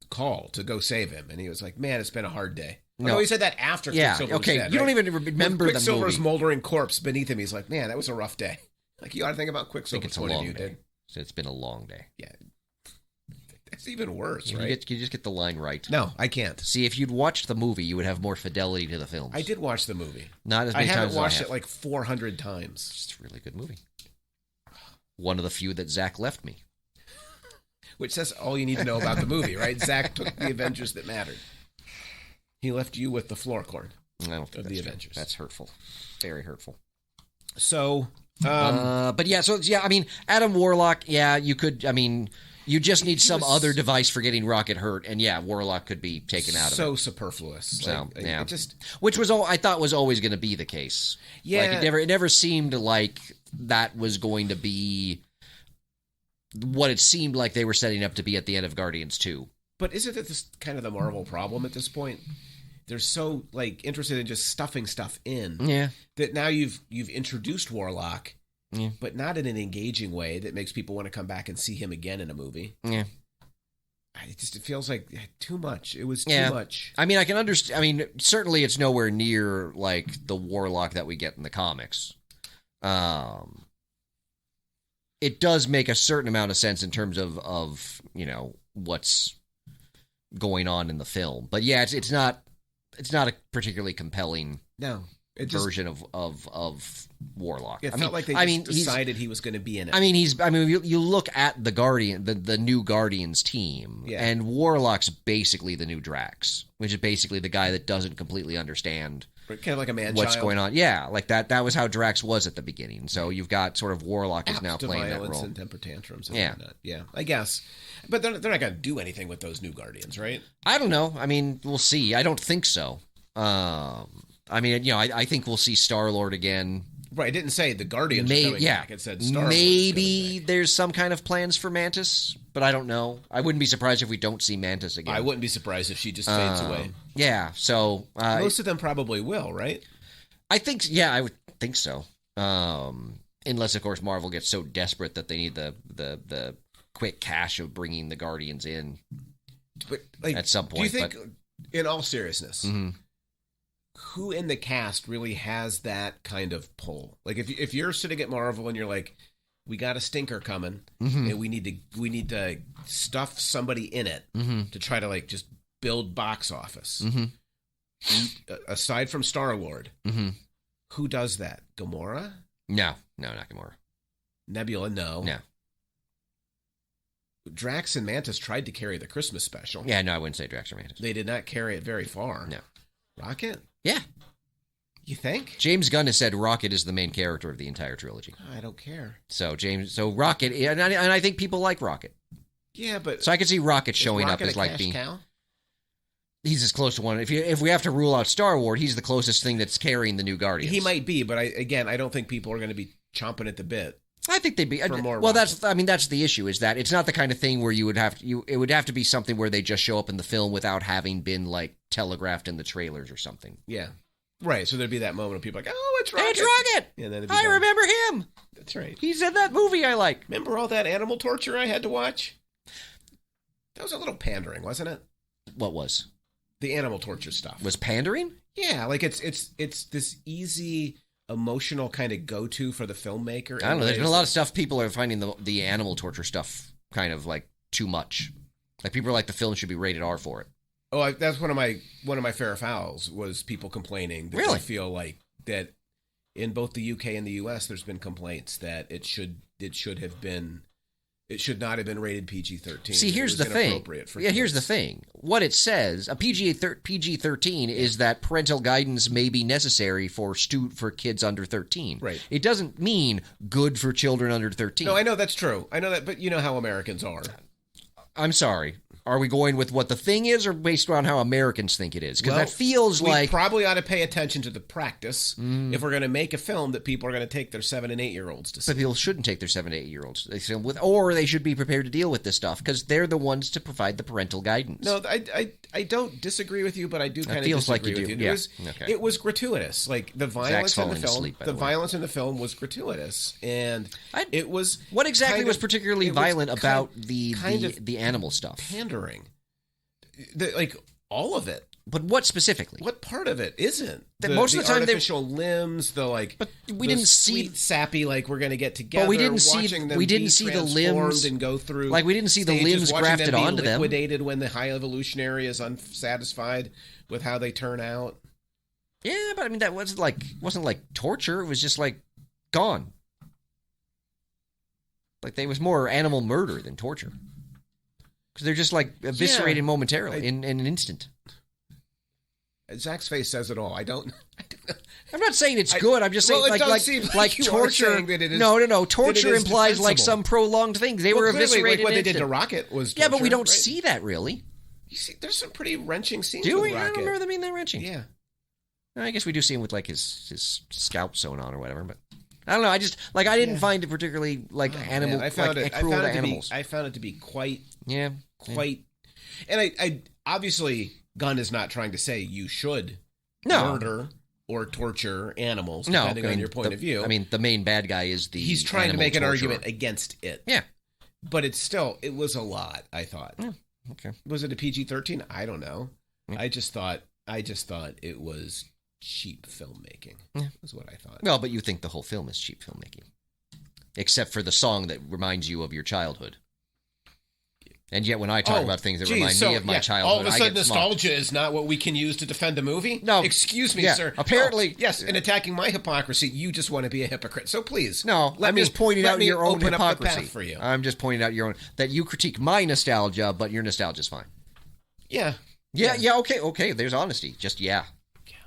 call to go save him, and he was like, "Man, it's been a hard day." No, he said that after Quicksilver was dead, you don't even remember with Quicksilver's moldering corpse beneath him. He's like, "Man, that was a rough day." Like you ought to think about Quicksilver's point of view, dude. So it's been a long day. Yeah, that's even worse, right? Can you just get the line right? No, I can't. See, if you'd watched the movie, you would have more fidelity to the films. I did watch the movie. Not as many times as I have. I haven't watched it like 400 times. It's a really good movie. One of the few that Zach left me. Which says all you need to know about the movie, right? Zach took the Avengers that mattered. He left you with the floor cord. I don't think of the Avengers. That's hurtful. Very hurtful. So, but yeah, I mean, Adam Warlock, you could, I mean, you just need some other device for getting Rocket hurt, and Warlock could be taken out of it. So superfluous. So, which was I thought was always going to be the case. Yeah. Like it never seemed like that was going to be what it seemed like they were setting up to be at the end of Guardians 2. But isn't it this kind of the Marvel problem at this point? They're so interested in just stuffing stuff in. Yeah. That now you've introduced Warlock, but not in an engaging way that makes people want to come back and see him again in a movie. Yeah. It feels like too much. It was too much. I mean, I can understand. I mean, certainly it's nowhere near like the Warlock that we get in the comics. It does make a certain amount of sense in terms of what's going on in the film. But yeah, it's not a particularly compelling version of Warlock. It felt like they decided he was going to be in it. You look at the new Guardians team, and Warlock's basically the new Drax, which is basically the guy that doesn't completely understand kind of like a man what's going on. Yeah, like that. That was how Drax was at the beginning. So you've got sort of Warlock is now playing that role. And temper tantrums. And whatnot. Yeah, I guess. But they're not going to do anything with those new Guardians, right? I don't know. I mean, we'll see. I don't think so. I think we'll see Star-Lord again. Right, it didn't say the Guardians are coming back. It said Star-Lord. Maybe there's some kind of plans for Mantis, but I don't know. I wouldn't be surprised if we don't see Mantis again. I wouldn't be surprised if she just fades away. Yeah, so... most of them probably will, right? I would think so. Unless, of course, Marvel gets so desperate that they need the quick cash of bringing the Guardians in at some point. Do you think, in all seriousness... Mm-hmm. Who in the cast really has that kind of pull? Like if you're sitting at Marvel and you're like, we got a stinker coming, and we need to stuff somebody in it to try to like just build box office. Aside from Star-Lord, who does that? Gamora? No, not Gamora. Nebula? No. Drax and Mantis tried to carry the Christmas special. Yeah, no, I wouldn't say Drax or Mantis. They did not carry it very far. No. Rocket? Yeah. You think? James Gunn has said Rocket is the main character of the entire trilogy. I don't care. So Rocket, and I think people like Rocket. Yeah, but so I can see Rocket showing up as like being. Cow? He's as close to one. If we have to rule out Star-Lord, he's the closest thing that's carrying the new Guardians. He might be, but I don't think people are going to be chomping at the bit. I think they'd be more. Well, that's the issue is that it's not the kind of thing where it would have to be something where they just show up in the film without having been like telegraphed in the trailers or something. Yeah, right. So there'd be that moment of people like, "Oh, it's Rocket! It's Rocket! Yeah, then I remember him. That's right. He's in that movie I like. Remember all that animal torture I had to watch? That was a little pandering, wasn't it? What was the animal torture stuff? Was pandering? Yeah, like it's this easy emotional kind of go-to for the filmmaker. I don't know. There's been a lot of stuff. People are finding the animal torture stuff kind of like too much. Like people are like the film should be rated R for it. Oh, that's one of my fair fouls was people complaining that they feel like that in both the UK and the US there's been complaints that it should not have been rated PG-13. See, here's the thing. Here's the thing. What it says, a PG-13 is that parental guidance may be necessary for kids under 13. Right. It doesn't mean good for children under 13. No, I know that's true. I know that, but you know how Americans are. I'm sorry. Are we going with what the thing is or based on how Americans think it is? Because that feels like... We probably ought to pay attention to the practice if we're going to make a film that people are going to take their 7 and 8 year olds to see. But people shouldn't take their 7 and 8 year olds to see or they should be prepared to deal with this stuff because they're the ones to provide the parental guidance. No, I don't disagree with you, but I do kind of disagree with you. Yeah. It was gratuitous. Like the violence in the film, violence in the film was gratuitous, and it was. What exactly was particularly violent about the animal stuff? Pandering, like all of it. But what specifically? What part of it isn't? Most of the time, artificial limbs, But we didn't see sappy like we're going to get together. But we didn't see the limbs and go through. Like we didn't see the limbs grafted onto them. Liquidated when the high evolutionary is unsatisfied with how they turn out. Yeah, but I mean that wasn't like torture. It was just like gone. Like there was more animal murder than torture. Because they're just like eviscerated momentarily in an instant. Zach's face says it all. I'm not saying it's good. I'm just saying like torture. No. Torture implies like some prolonged thing. They were eviscerated. Like what they did to Rocket was torture, yeah, but we don't see that really. You see, there's some pretty wrenching scenes. Do we? With Rocket. I don't remember them being that wrenching. Yeah. I guess we do see him with like his scalp sewn on or whatever, but. I don't know. I just I didn't find it particularly animal. Man, I found it cruel to animals. I found it to be quite. And I obviously Gunn is not trying to say you should murder or torture animals depending on your point of view. I mean, the main bad guy is the. He's trying to make an argument against it. Yeah, but it was a lot. I thought. Yeah. Okay. Was it a PG-13? I don't know. Yeah. I just thought it was cheap filmmaking. Yeah. Is what I thought. Well, but you think the whole film is cheap filmmaking, except for the song that reminds you of your childhood. And yet when I talk about things that remind me of my childhood, all of a sudden nostalgia is not what we can use to defend a movie? No. Excuse me, sir. Apparently. Yes, in attacking my hypocrisy, you just want to be a hypocrite. So please. No, I'm just pointing out your own hypocrisy. For you. I'm just pointing out your own, that you critique my nostalgia, but your nostalgia's fine. Yeah. Yeah, okay, there's honesty. Just,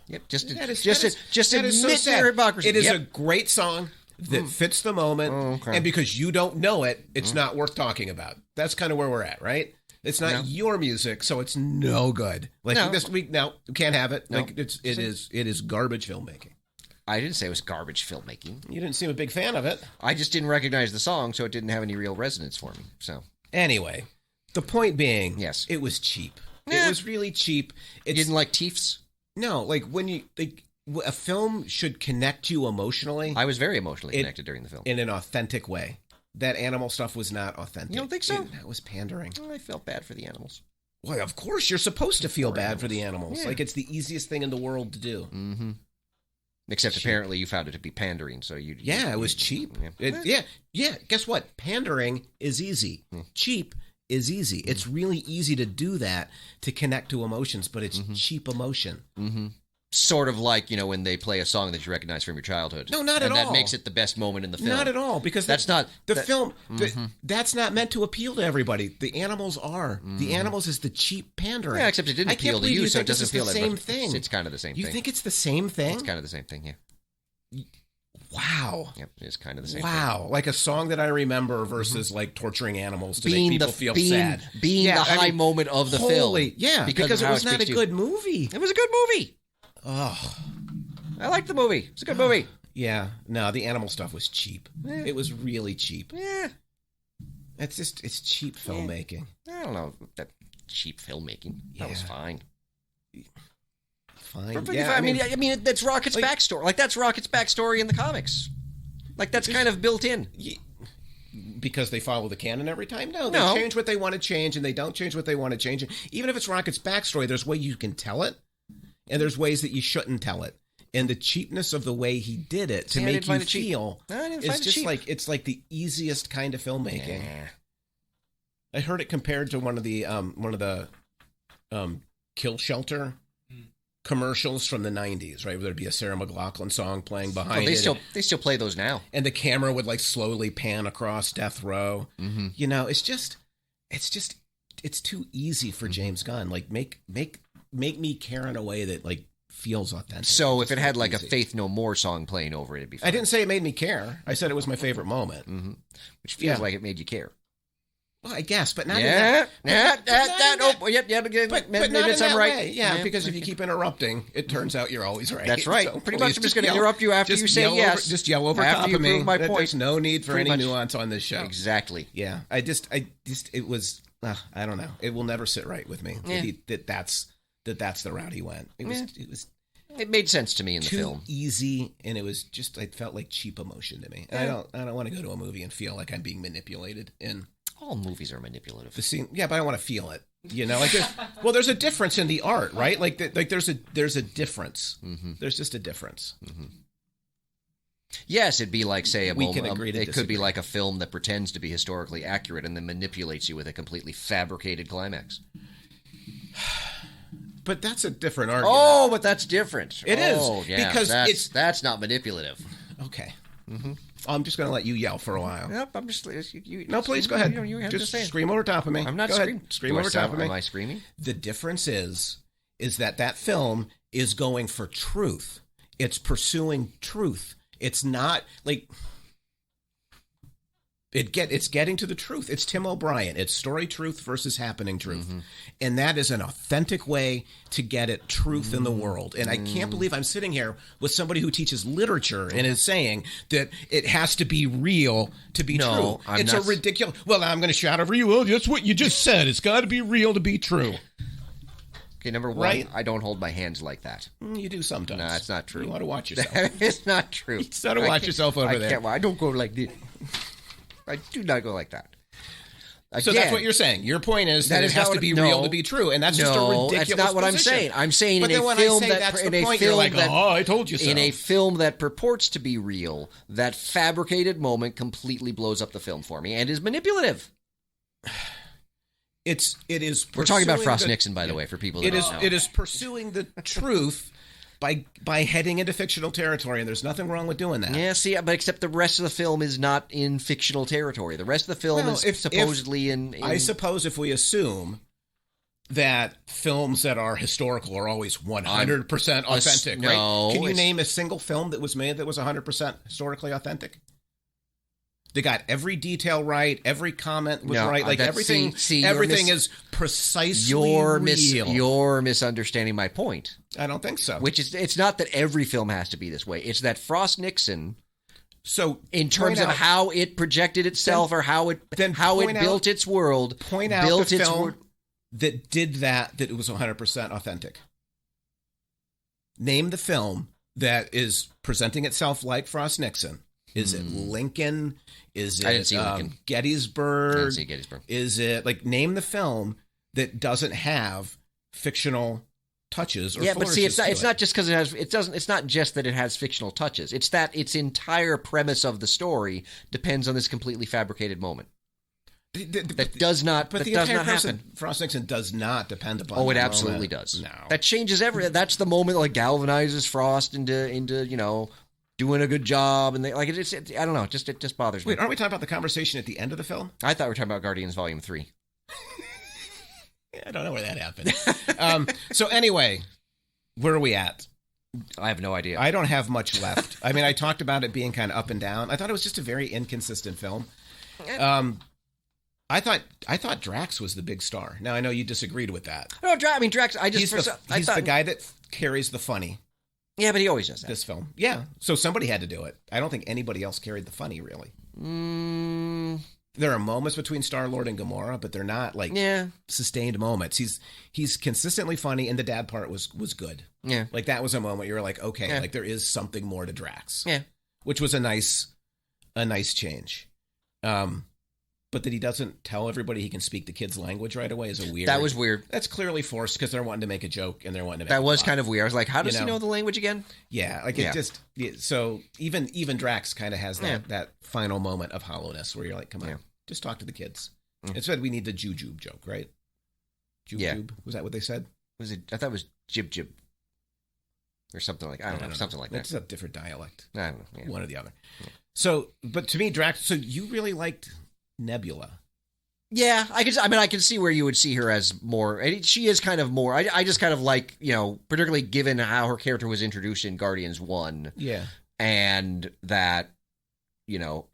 Yep, just admit so your hypocrisy. It is a great song that fits the moment, and because you don't know it, it's not worth talking about. That's kind of where we're at, right? It's not your music, so it's no good. This week, we can't have it. No. It is garbage filmmaking. I didn't say it was garbage filmmaking. You didn't seem a big fan of it. I just didn't recognize the song, so it didn't have any real resonance for me. So anyway, the point being, yes, it was cheap. It was really cheap. You didn't like Teefs? No, when you a film should connect you emotionally. I was very emotionally connected during the film in an authentic way. That animal stuff was not authentic. You don't think so? That was pandering. Oh, I felt bad for the animals. Well, of course you're supposed to feel bad for the animals. Yeah. It's the easiest thing in the world to do. Mm-hmm. Except apparently you found it to be pandering, so you. Yeah, it was cheap. Yeah. Guess what? Pandering is easy. Cheap is easy. It's really easy to do that to connect to emotions, but it's cheap emotion. Mm-hmm. Sort of like, when they play a song that you recognize from your childhood. No, not at all. And that makes it the best moment in the film. Not at all, because that's not the film. That's not meant to appeal to everybody. The animals are. The animals is the cheap pandering. Yeah, except it didn't appeal to you, so it doesn't feel the same thing. It's kind of the same thing. You think it's the same thing? It's kind of the same thing, yeah. Wow. Yep, it's kind of the same thing. Wow. Like a song that I remember versus torturing animals to make people feel sad. Being the high moment of the film. Yeah, because it was not a good movie. It was a good movie. Oh. I liked the movie. It's a good movie. Yeah. No, the animal stuff was cheap. It was really cheap. Yeah. It's cheap filmmaking. I don't know. That cheap filmmaking. That was fine. Fine. Yeah, I mean, that's Rocket's backstory. That's Rocket's backstory in the comics. That's kind of built in. Because they follow the canon every time? No, they change what they want to change, and they don't change what they want to change. Even if it's Rocket's backstory, there's ways you can tell it, and there's ways that you shouldn't tell it. And the cheapness of the way he did it to make you feel is just it's like the easiest kind of filmmaking. Nah. I heard it compared to one of the Kill Shelter commercials from the 90s, right? Where there'd be a Sarah McLachlan song playing behind it. They still play those now. And the camera would slowly pan across death row. Mm-hmm. It's too easy for James Gunn. Make me care in a way that feels authentic. So if it had a Faith No More song playing over it, it'd be fine. I didn't say it made me care. I said it was my favorite moment. Mm-hmm. Which feels like it made you care. Well, I guess, but not in that way. But not in that way. Yeah, because if you keep interrupting, it turns out you're always right. That's right. So pretty much I'm just going to interrupt you after you say yes. Just yell over top of me. My point. There's no need for any nuance on this show. Exactly. Yeah. It was, I don't know. It will never sit right with me that's the route he went. It made sense to me in the film. Too easy, and it felt like cheap emotion to me. I don't want to go to a movie and feel like I'm being manipulated in. All movies are manipulative. The scene, but I want to feel it. There's a difference in the art, right? There's a difference. Mm-hmm. There's just a difference. Mm-hmm. Yes, it'd be like, say, it could be like a film that pretends to be historically accurate and then manipulates you with a completely fabricated climax. But that's a different argument. Oh, but that's different. It is. Yeah, because that's not manipulative. Okay. Mm-hmm. I'm just going to let you yell for a while. Yep, I'm just... No, please, go ahead. Just scream over top of me. I'm not screaming. Scream over top of me. Am I screaming? The difference is that film is going for truth. It's pursuing truth. It's not it's getting to the truth. It's Tim O'Brien. It's story truth versus happening truth. Mm-hmm. And that is an authentic way to get at truth in the world. And I can't believe I'm sitting here with somebody who teaches literature and is saying that it has to be real to be true. It's a ridiculous... Well, I'm going to shout over you. Well, that's what you just said. It's got to be real to be true. Okay, number one, I don't hold my hands like that. You do sometimes. No, it's not true. You want to watch yourself. It's not true. You got to watch yourself over there. I don't go like this. I do not go like that. Again, so that's what you're saying. Your point is that it has to be real to be true, and that's just a ridiculous that's not what position. I'm saying. I'm saying but in a film I told you so. In a film that purports to be real, that fabricated moment completely blows up the film for me and is manipulative. it is. We're talking about Frost Nixon, by the way, for people that don't know. It is pursuing the truth by heading into fictional territory, and there's nothing wrong with doing that. Yeah, see, but except the rest of the film is not in fictional territory. The rest of the film is supposedly in. I suppose if we assume that films that are historical are always 100% authentic, right? No, can you name a single film that was made that was 100% historically authentic? They got every detail right. Every comment was right. Like everything, everything is precisely real. You're misunderstanding my point. I don't think so. Which is, it's not that every film has to be this way. It's that Frost Nixon. So, in terms of how it projected itself, or how it built its world, point out the film that did that it was 100% authentic. Name the film that is presenting itself like Frost Nixon. Is it Lincoln? Is it I didn't see Lincoln. Gettysburg? I didn't see Gettysburg. Is it name the film that doesn't have fictional touches or but see, it's not just because it's not just that it has fictional touches. It's that its entire premise of the story depends on this completely fabricated moment. That does not happen. Frost Nixon does not depend upon. Oh, it absolutely does. No, that changes everything. That's the moment galvanizes Frost into doing a good job, and I don't know. It just bothers me. Wait, aren't we talking about the conversation at the end of the film? I thought we were talking about Guardians Volume 3. I don't know where that happened. So anyway, where are we at? I have no idea. I don't have much left. I mean, I talked about it being kind of up and down. I thought it was just a very inconsistent film. I thought Drax was the big star. Now I know you disagreed with that. No, Drax. He's the guy that carries the funny. Yeah, but he always does that. This film. Yeah. So somebody had to do it. I don't think anybody else carried the funny, really. There are moments between Star-Lord and Gamora, but they're not sustained moments. He's consistently funny, and the dad part was good. Yeah. That was a moment you were like, okay, there is something more to Drax. Yeah. Which was a nice change. But that he doesn't tell everybody he can speak the kid's language right away is a weird. That was weird. That's clearly forced because they're wanting to make a joke and they're wanting to make that was kind of weird. I was like, how does he know the language again? Yeah, it just so even Drax kind of has that final moment of hollowness where you're like, come on, just talk to the kids. Instead, we need the jujube joke, right? Jujube, was that what they said? Was it? I thought it was jib or something like I don't know, something like that. It's a different dialect. I don't know. Yeah. One or the other. Yeah. So, but to me, Drax. So you really liked Nebula. Yeah, I can see where you would see her as more. She is kind of more. I just kind of like, particularly given how her character was introduced in Guardians 1. Yeah. And that,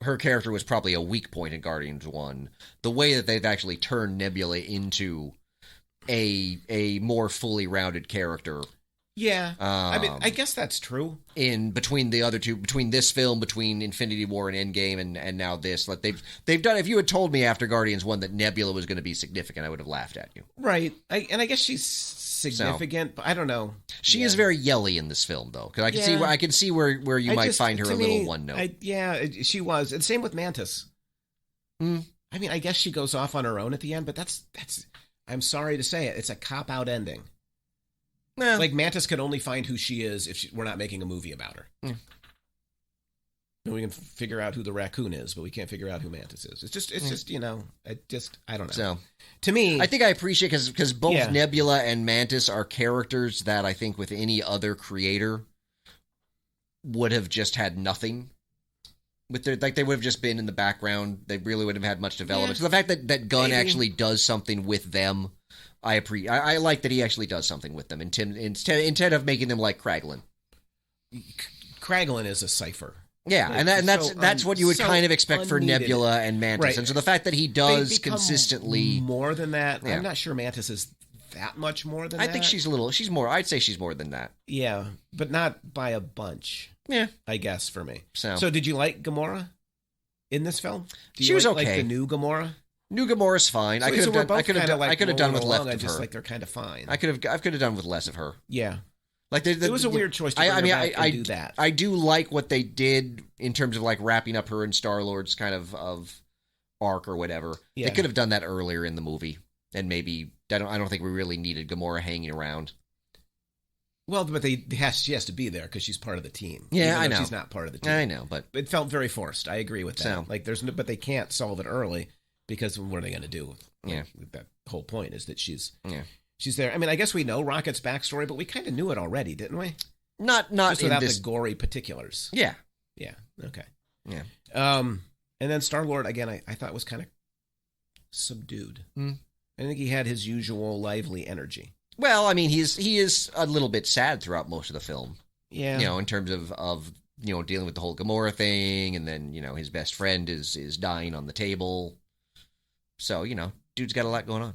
her character was probably a weak point in Guardians 1. The way that they've actually turned Nebula into a more fully rounded character. Yeah, I guess that's true. In between the other two, between this film, between Infinity War and Endgame, and now this, they've done. If you had told me after Guardians 1 that Nebula was going to be significant, I would have laughed at you. Right, and I guess she's significant, but I don't know. She is very yelly in this film, though, because I can see where you might find her a little one note. She was, and same with Mantis. I mean, I guess she goes off on her own at the end, but that's. I'm sorry to say it, it's a cop-out ending. Mantis can only find who she is if we're not making a movie about her. And we can figure out who the raccoon is, but we can't figure out who Mantis is. It's just I don't know. So, to me, I think I appreciate because both Nebula and Mantis are characters that I think with any other creator would have just had nothing. With their, they would have just been in the background. They really wouldn't have had much development. So the fact that Gunn actually does something with them. I like that he actually does something with them instead of making them like Kraglin. Kraglin is a cipher. Yeah, and that's what you would kind of expect for Nebula and Mantis. Right. And so the fact that he does consistently more than that, I'm not sure Mantis is that much more than that. I think she's more. I'd say she's more than that. Yeah, but not by a bunch. Yeah, I guess for me. So did you like Gamora in this film? She was okay. Like the new Gamora. New Gamora's fine. I could have done with less of her. Just like they're kind of fine. I could have done with less of her. Yeah, it was a weird choice to bring her back and do that. I do like what they did in terms of wrapping up her and Star-Lord's kind of arc or whatever. Yeah. They could have done that earlier in the movie, and maybe I don't think we really needed Gamora hanging around. Well, but she has to be there because she's part of the team. Yeah, I know. She's not part of the team. I know, but it felt very forced. I agree with that. But they can't solve it early. Because what are they going to do? Yeah. Like, that whole point is that she's there. I mean, I guess we know Rocket's backstory, but we kind of knew it already, didn't we? Not just without the gory particulars. Yeah. Yeah. Okay. Yeah. And then Star-Lord, again, I thought was kind of subdued. I think he had his usual lively energy. Well, I mean, he is a little bit sad throughout most of the film. Yeah. You know, in terms of dealing with the whole Gamora thing, and then, his best friend is dying on the table. So, dude's got a lot going on.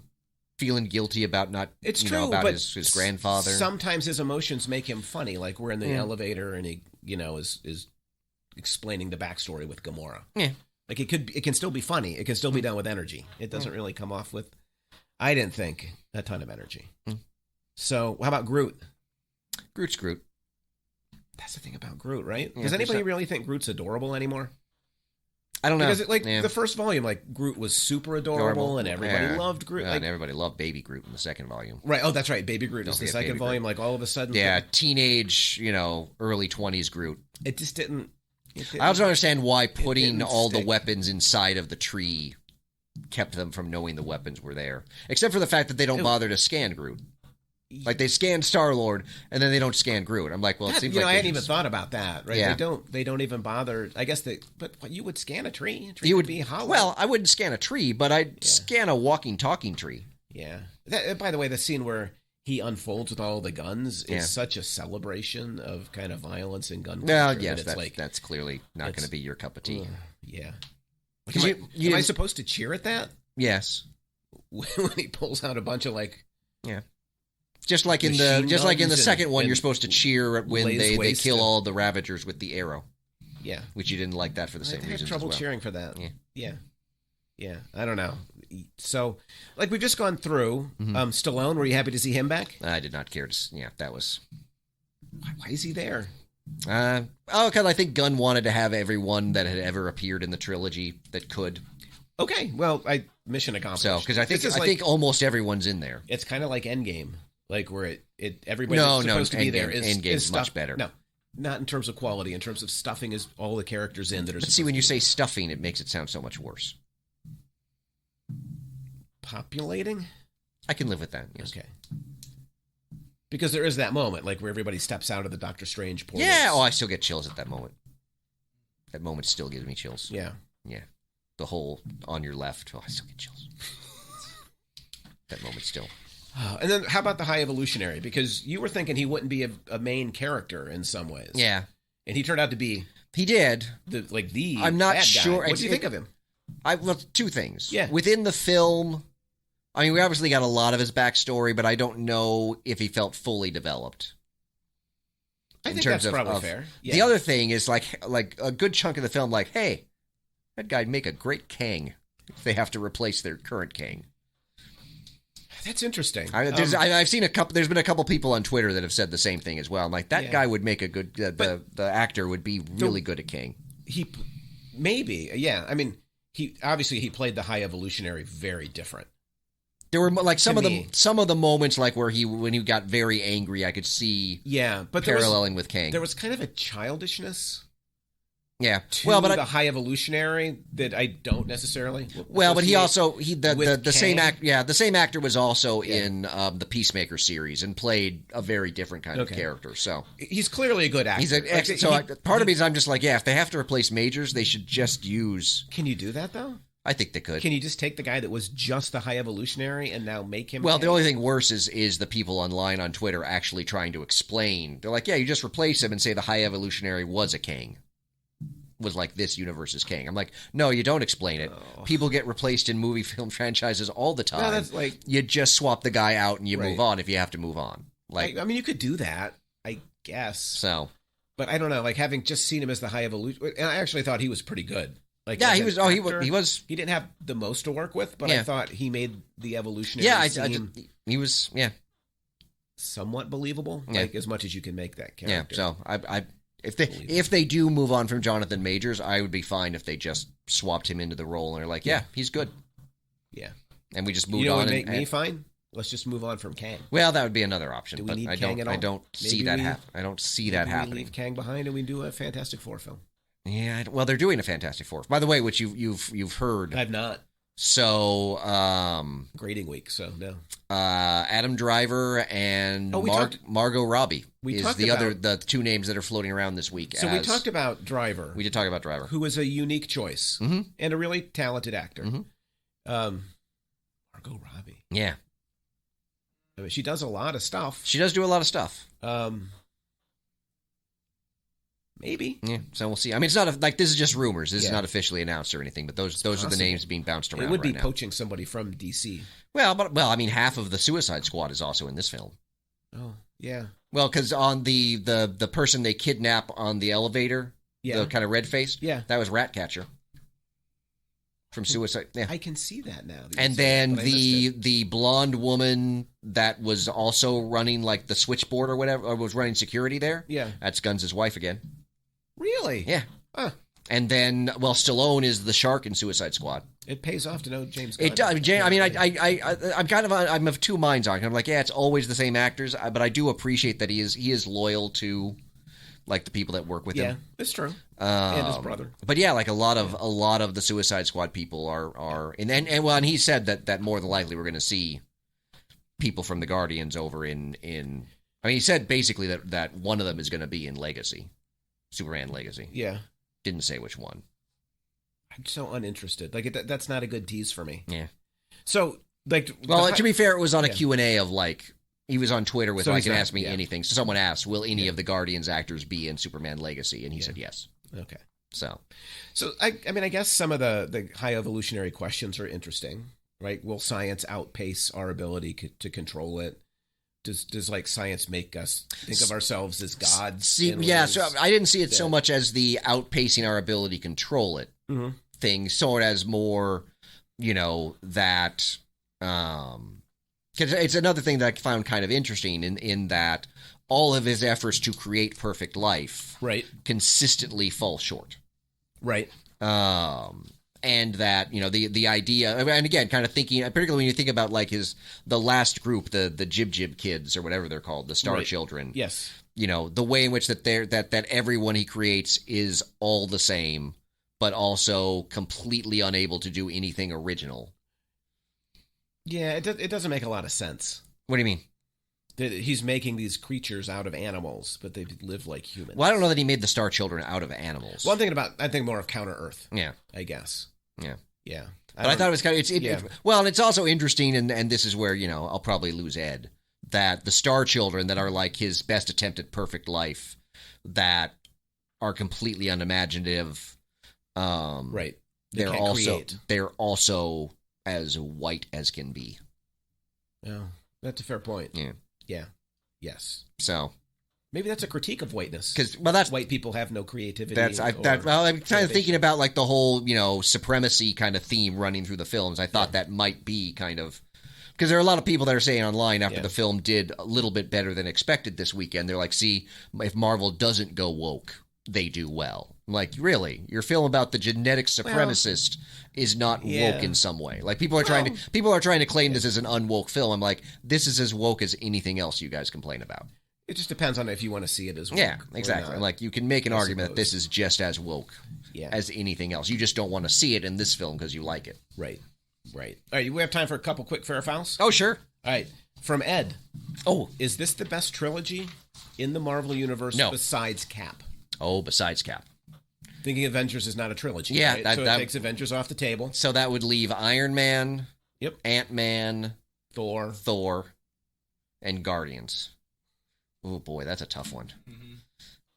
Feeling guilty about not, it's true, about but his grandfather. Sometimes his emotions make him funny. Like we're in the elevator and he, is explaining the backstory with Gamora. Yeah. Like it can still be funny. It can still be done with energy. It doesn't really come off with, I didn't think, a ton of energy. So how about Groot? Groot's Groot. That's the thing about Groot, right? Does anybody really think Groot's adorable anymore? I don't know. Because the first volume, Groot was super adorable and everybody loved Groot. And everybody loved Baby Groot in the second volume. Right. Oh, that's right. Baby Groot is the second volume. Like all of a sudden. Yeah, teenage, early 20s Groot. It just didn't. I also don't understand why putting all the weapons inside of the tree kept them from knowing the weapons were there. Except for the fact that they don't bother to scan Groot. Like they scan Star-Lord and then they don't scan Groot. I'm like, well, it seems like I hadn't even thought about that, right? Yeah. They don't even bother. I guess but you would scan a tree. A tree would be hollow. Well, I wouldn't scan a tree, but I'd scan a walking, talking tree. Yeah. By the way, the scene where he unfolds with all the guns is such a celebration of kind of violence and gun culture. Well, yes, that's clearly not going to be your cup of tea. Yeah. Am I supposed to cheer at that? Yes. When he pulls out a bunch of Just like in the second one, you're supposed to cheer when they kill all the Ravagers with the arrow. Yeah, which you didn't like that for the same reason. I had trouble cheering for that. Yeah. I don't know. So, we've just gone through Stallone. Were you happy to see him back? I did not care to. Yeah, that was. Why is he there? Because I think Gunn wanted to have everyone that had ever appeared in the trilogy that could. Okay, well, mission accomplished. So, because I think almost everyone's in there. It's kind of like Endgame. Where everybody's supposed to be there. Endgame's much better. No, not in terms of quality. In terms of stuffing is all the characters in that are. But see, when you say stuffing, it makes it sound so much worse. Populating? I can live with that. Yes. Okay. Because there is that moment, where everybody steps out of the Doctor Strange portal. Yeah. Oh, I still get chills at that moment. That moment still gives me chills. Yeah. Yeah. The whole on your left. Oh, I still get chills. That moment still. And then how about the High Evolutionary? Because you were thinking he wouldn't be a main character in some ways. Yeah. And he turned out to be. He did. I'm not sure. What do you think of him? Two things. Yeah. Within the film, we obviously got a lot of his backstory, but I don't know if he felt fully developed. I think that's probably fair. Yeah. The other thing is like a good chunk of the film, hey, that guy'd make a great Kang if they have to replace their current Kang. That's interesting. I've seen a couple. There's been a couple people on Twitter that have said the same thing as well. I'm like, that guy would make a good. The actor would be really good at Kang. Maybe, yeah. I mean, he played the High Evolutionary very different. There were some of the moments when he got very angry, I could see. Yeah, but paralleling with Kang. There was kind of a childishness. Yeah, the High Evolutionary that I don't necessarily. But the same actor was also in the Peacemaker series and played a very different kind of character. So he's clearly a good actor. Part of me is I'm just if they have to replace Majors, they should just use. Can you do that though? I think they could. Can you just take the guy that was just the High Evolutionary and now make him? Well, the only thing worse is the people online on Twitter actually trying to explain. They're like, yeah, you just replace him and say the High Evolutionary was a Kang. Was this universe's Kang. I'm like, no, you don't explain it. Oh. People get replaced in movie film franchises all the time. No, that's you just swap the guy out and you move on if you have to move on. You could do that, I guess. So, but I don't know. Having just seen him as the High Evolution, and I actually thought he was pretty good. He was. He was. He didn't have the most to work with, but I thought he made the evolutionary. He was. Yeah, somewhat believable. As much as you can make that character. Yeah. So If they do move on from Jonathan Majors, I would be fine if they just swapped him into the role and they're like, yeah, he's good. Yeah. And we just moved on. You know what would make me fine? Let's just move on from Kang. Well, that would be another option. Do we need Kang at all? I don't see that happening. We leave Kang behind and we do a Fantastic Four film. Yeah, they're doing a Fantastic Four. By the way, which you've heard. I've not. So, grading week. So no. Adam Driver and Margot Robbie the two names that are floating around this week. So we talked about Driver. We did talk about Driver, who is a unique choice and a really talented actor. Margot Robbie. Yeah. I mean, she does a lot of stuff. She does do a lot of stuff. Maybe. Yeah, so we'll see. I mean, it's not this is just rumors. This is not officially announced or anything, but those are the names being bounced around. It would be now. Poaching somebody from DC. Well, I mean, half of the Suicide Squad is also in this film. Oh, yeah. Well, because on the person they kidnap on the elevator, the kind of red face, that was Ratcatcher from Suicide. Yeah, I can see that now. And then the blonde woman that was also running like the switchboard or whatever, or was running security there. Yeah, that's Guns' wife again. Really? Yeah. Huh. And then, Stallone is the shark in Suicide Squad. It pays off to know James Gunn. It does. I mean, I'm of two minds on it. I'm like, yeah, it's always the same actors, but I do appreciate that he is loyal to like the people that work with him. Yeah, it's true. And his brother. But yeah, like a lot of the Suicide Squad people are and he said that more than likely we're going to see people from the Guardians over in. I mean, he said basically that one of them is going to be in Legacy. Superman Legacy. Yeah. Didn't say which one. I'm so uninterested. Like, that's not a good tease for me. Yeah. So, like... Well, to be fair, it was on a Q&A of, like... He was on Twitter with, I can ask me anything. So someone asked, will any of the Guardians actors be in Superman Legacy? And he said yes. Okay. So, I mean, I guess some of the high evolutionary questions are interesting, right? Will science outpace our ability to control it? Does like science make us think of ourselves as gods? So I didn't see it so much as the outpacing our ability to control it thing, sort as more, that because it's another thing that I found kind of interesting in that all of his efforts to create perfect life consistently fall short. Right. And that, the idea, and again, kind of thinking, particularly when you think about like the last group, the Jib Jib kids or whatever they're called, the Star Children. Yes. The way in which that everyone he creates is all the same, but also completely unable to do anything original. Yeah, it doesn't make a lot of sense. What do you mean? That he's making these creatures out of animals, but they live like humans. Well, I don't know that he made the Star Children out of animals. Well, I think more of Counter-Earth. Yeah. I guess. Yeah. Yeah. But I thought it was kind of... well, and it's also interesting, and this is where, I'll probably lose Ed, that the Star Children that are like his best attempt at perfect life, that are completely unimaginative. Right. They're also as white as can be. Oh, that's a fair point. Yeah. Yeah. Yes. So maybe that's a critique of whiteness. Because that's white people have no creativity. I'm kind of thinking about like the whole supremacy kind of theme running through the films. I thought that might be kind of because there are a lot of people that are saying online after the film did a little bit better than expected this weekend. They're like, see, if Marvel doesn't go woke, they do well. I'm like, really? Your film about the genetic supremacist is not woke in some way. Like people are trying to claim this as an unwoke film. I'm like, this is as woke as anything else you guys complain about. It just depends on if you want to see it as woke. Yeah, exactly. Like you can make an argument that this is just as woke as anything else. You just don't want to see it in this film because you like it. Right. Right. All right, we have time for a couple quick fair files? Oh, sure. All right. From Ed. Oh. Is this the best trilogy in the Marvel Universe besides Cap? Oh, besides Cap. Thinking Avengers is not a trilogy. Yeah. Right? So it takes Avengers off the table. So that would leave Iron Man, Yep. Ant-Man, Thor, and Guardians. Oh, boy, that's a tough one. Mm-hmm.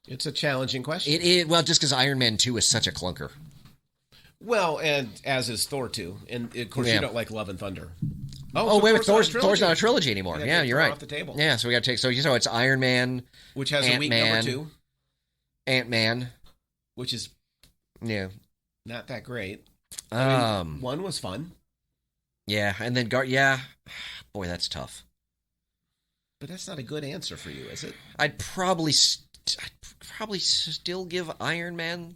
It's a challenging question. It is, well, just because Iron Man 2 is such a clunker. Well, and as is Thor 2. And, of course, you don't like Love and Thunder. Oh, so wait, Thor's not a trilogy anymore. Yeah, you're right. Off the table. Yeah, so we got to take... So it's Iron Man, which has a weak number 2. Ant-Man. Which is... Yeah. Not that great. One was fun. Yeah, and then... Boy, that's tough. But that's not a good answer for you, is it? I'd probably still give Iron Man...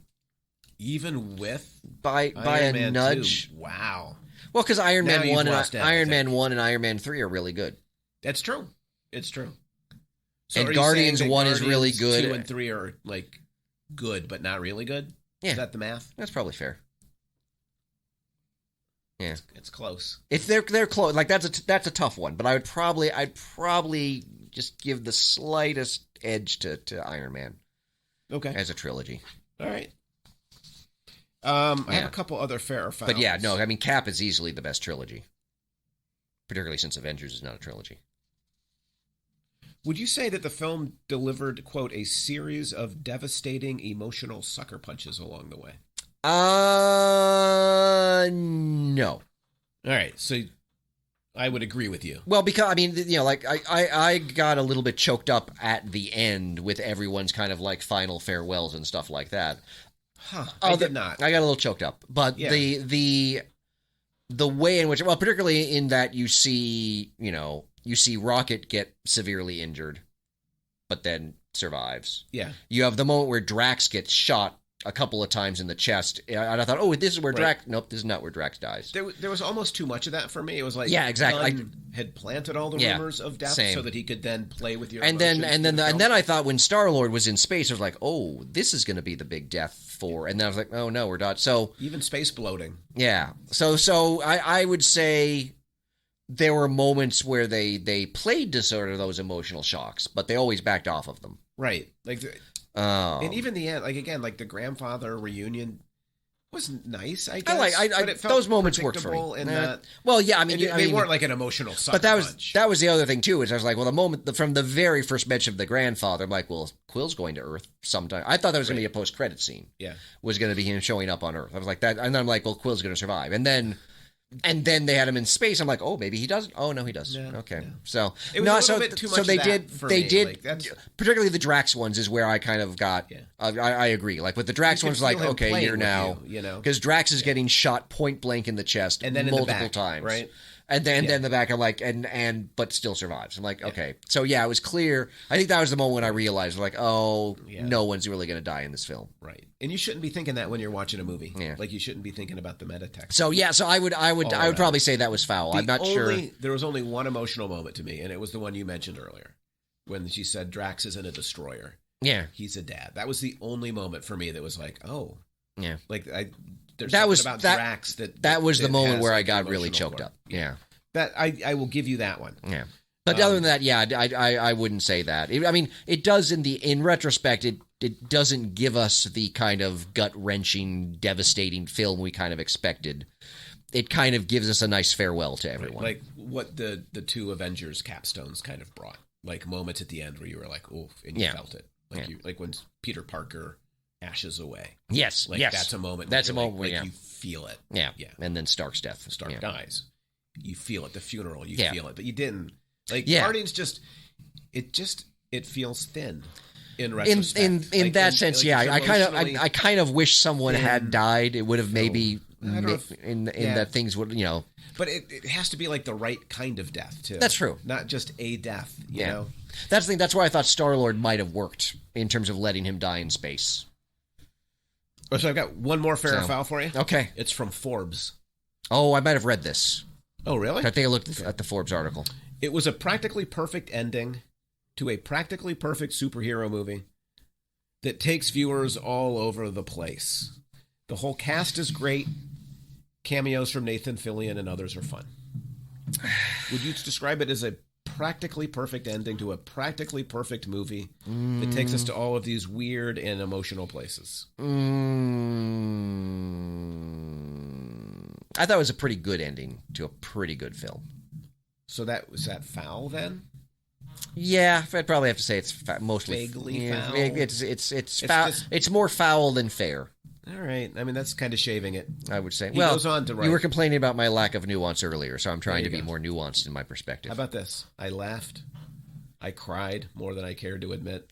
Even with by a nudge. 2. Wow. Well, because Iron Man 1 and Iron Man 3 are really good. That's true. It's true. So and Guardians 1 is really good. 2 and 3 are like good, but not really good. Yeah. Is that the math? That's probably fair. Yeah, it's close. If they're close, like that's a tough one. But I'd probably just give the slightest edge to Iron Man. Okay, as a trilogy. All right. I have a couple other fair or foul. But yeah, no, I mean Cap is easily the best trilogy, particularly since Avengers is not a trilogy. Would you say that the film delivered, quote, a series of devastating emotional sucker punches along the way? No. All right, so I would agree with you. Well, because, I mean, you know, like, I got a little bit choked up at the end with everyone's kind of, like, final farewells and stuff like that. Huh, I did not. I got a little choked up. But the way in which, well, particularly in that you see Rocket get severely injured, but then survives. Yeah. You have the moment where Drax gets shot a couple of times in the chest, and I thought, oh, this is where Drax... Nope, this is not where Drax dies. There was almost too much of that for me. It was like... Yeah, exactly. Gunn had planted all the rumors of death so that he could then play with your emotions. And then I thought when Star-Lord was in space, I was like, oh, this is going to be the big death for... And then I was like, oh, no, we're not. So... Even space bloating. Yeah. So I would say there were moments where they played to sort of those emotional shocks, but they always backed off of them. Right. Like... and even the end, like again, like the grandfather reunion was nice. I guess but it felt those moments worked for me. In that, well, yeah, I mean, they weren't like an emotional sucker but that was the other thing too. Is I was like, well, the moment from the very first mention of the grandfather, I'm like, well, Quill's going to Earth sometime. I thought that was going to be a post-credit scene. Yeah, was going to be him showing up on Earth. I was like that, and then I'm like, well, Quill's going to survive, and then they had him in space. I'm like, oh, maybe he doesn't. Oh, no, he does. Yeah, okay, yeah. So it was a little bit too much. So they did. Like, particularly the Drax ones is where I kind of got. Yeah. I agree. Like with the Drax ones, like okay, you're now because Drax is getting shot point blank in the chest and then multiple times, right? And then in the back, I'm like, but still survives. I'm like, okay. So yeah, it was clear. I think that was the moment when I realized, like, oh, no one's really going to die in this film. Right. And you shouldn't be thinking that when you're watching a movie. Yeah. Like you shouldn't be thinking about the meta text. So yeah, so I would probably say that was foul. I'm not sure. There was only one emotional moment to me, and it was the one you mentioned earlier, when she said Drax isn't a destroyer. Yeah. He's a dad. That was the only moment for me that was like, oh. Yeah. Like there's that was about Drax that was the moment where I got really choked up. Yeah. That I will give you that one. Yeah. But other than that, yeah, I wouldn't say that. I mean, it does in retrospect, it doesn't give us the kind of gut-wrenching, devastating film we kind of expected. It kind of gives us a nice farewell to everyone. Like what the two Avengers capstones kind of brought. Like moments at the end where you were like, oh, and you felt it. Like when Peter Parker ashes away. Yes, like that's a moment. That's a moment where you feel it. Yeah, yeah. And then Stark's death. Stark dies. You feel it. The funeral, you feel it, but you didn't. Like Guardians, it feels thin. In retrospect, in that sense, I kind of wish someone had died. It would have maybe in that things would But it has to be like the right kind of death too. That's true. Not just a death. You know. That's the thing. That's why I thought Star-Lord might have worked in terms of letting him die in space. Oh, so I've got one more fair or foul for you. Okay, it's from Forbes. Oh, I might have read this. Oh, really? I think I looked at the Forbes article. It was a practically perfect ending to a practically perfect superhero movie that takes viewers all over the place. The whole cast is great. Cameos from Nathan Fillion and others are fun. Would you describe it as a practically perfect ending to a practically perfect movie that takes us to all of these weird and emotional places? I thought it was a pretty good ending to a pretty good film. So was that foul then? Yeah, I'd probably have to say it's mostly vaguely foul. It's foul. It's more foul than fair. All right. I mean, that's kind of shaving it. I would say. He goes on to write. You were complaining about my lack of nuance earlier, so I'm trying to be more nuanced in my perspective. How about this? I laughed. I cried more than I cared to admit.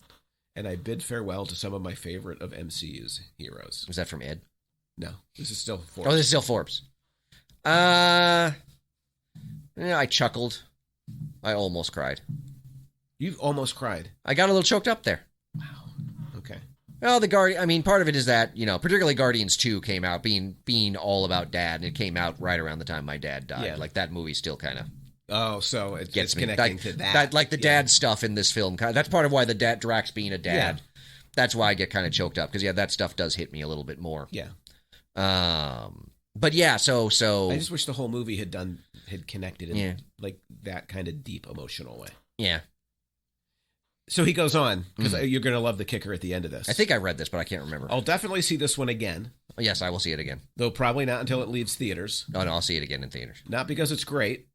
And I bid farewell to some of my favorite of MCU's heroes. Was that from Ed? No. This is still Forbes. Oh, this is still Forbes. I chuckled. I almost cried. You almost cried? I got a little choked up there. Wow. Okay. Well, part of it is that, particularly Guardians 2 came out being all about dad, and it came out right around the time my dad died. Yeah. Like, that movie still kind of... Oh, so it's connecting to that. Like the dad stuff in this film. That's part of why Drax being a dad. Yeah. That's why I get kind of choked up, because, that stuff does hit me a little bit more. Yeah. But yeah, so I just wish the whole movie had connected in like that kind of deep emotional way. Yeah. So he goes on, because you're going to love the kicker at the end of this. I think I read this, but I can't remember. I'll definitely see this one again. Yes, I will see it again. Though probably not until it leaves theaters. Oh, no, I'll see it again in theaters. Not because it's great,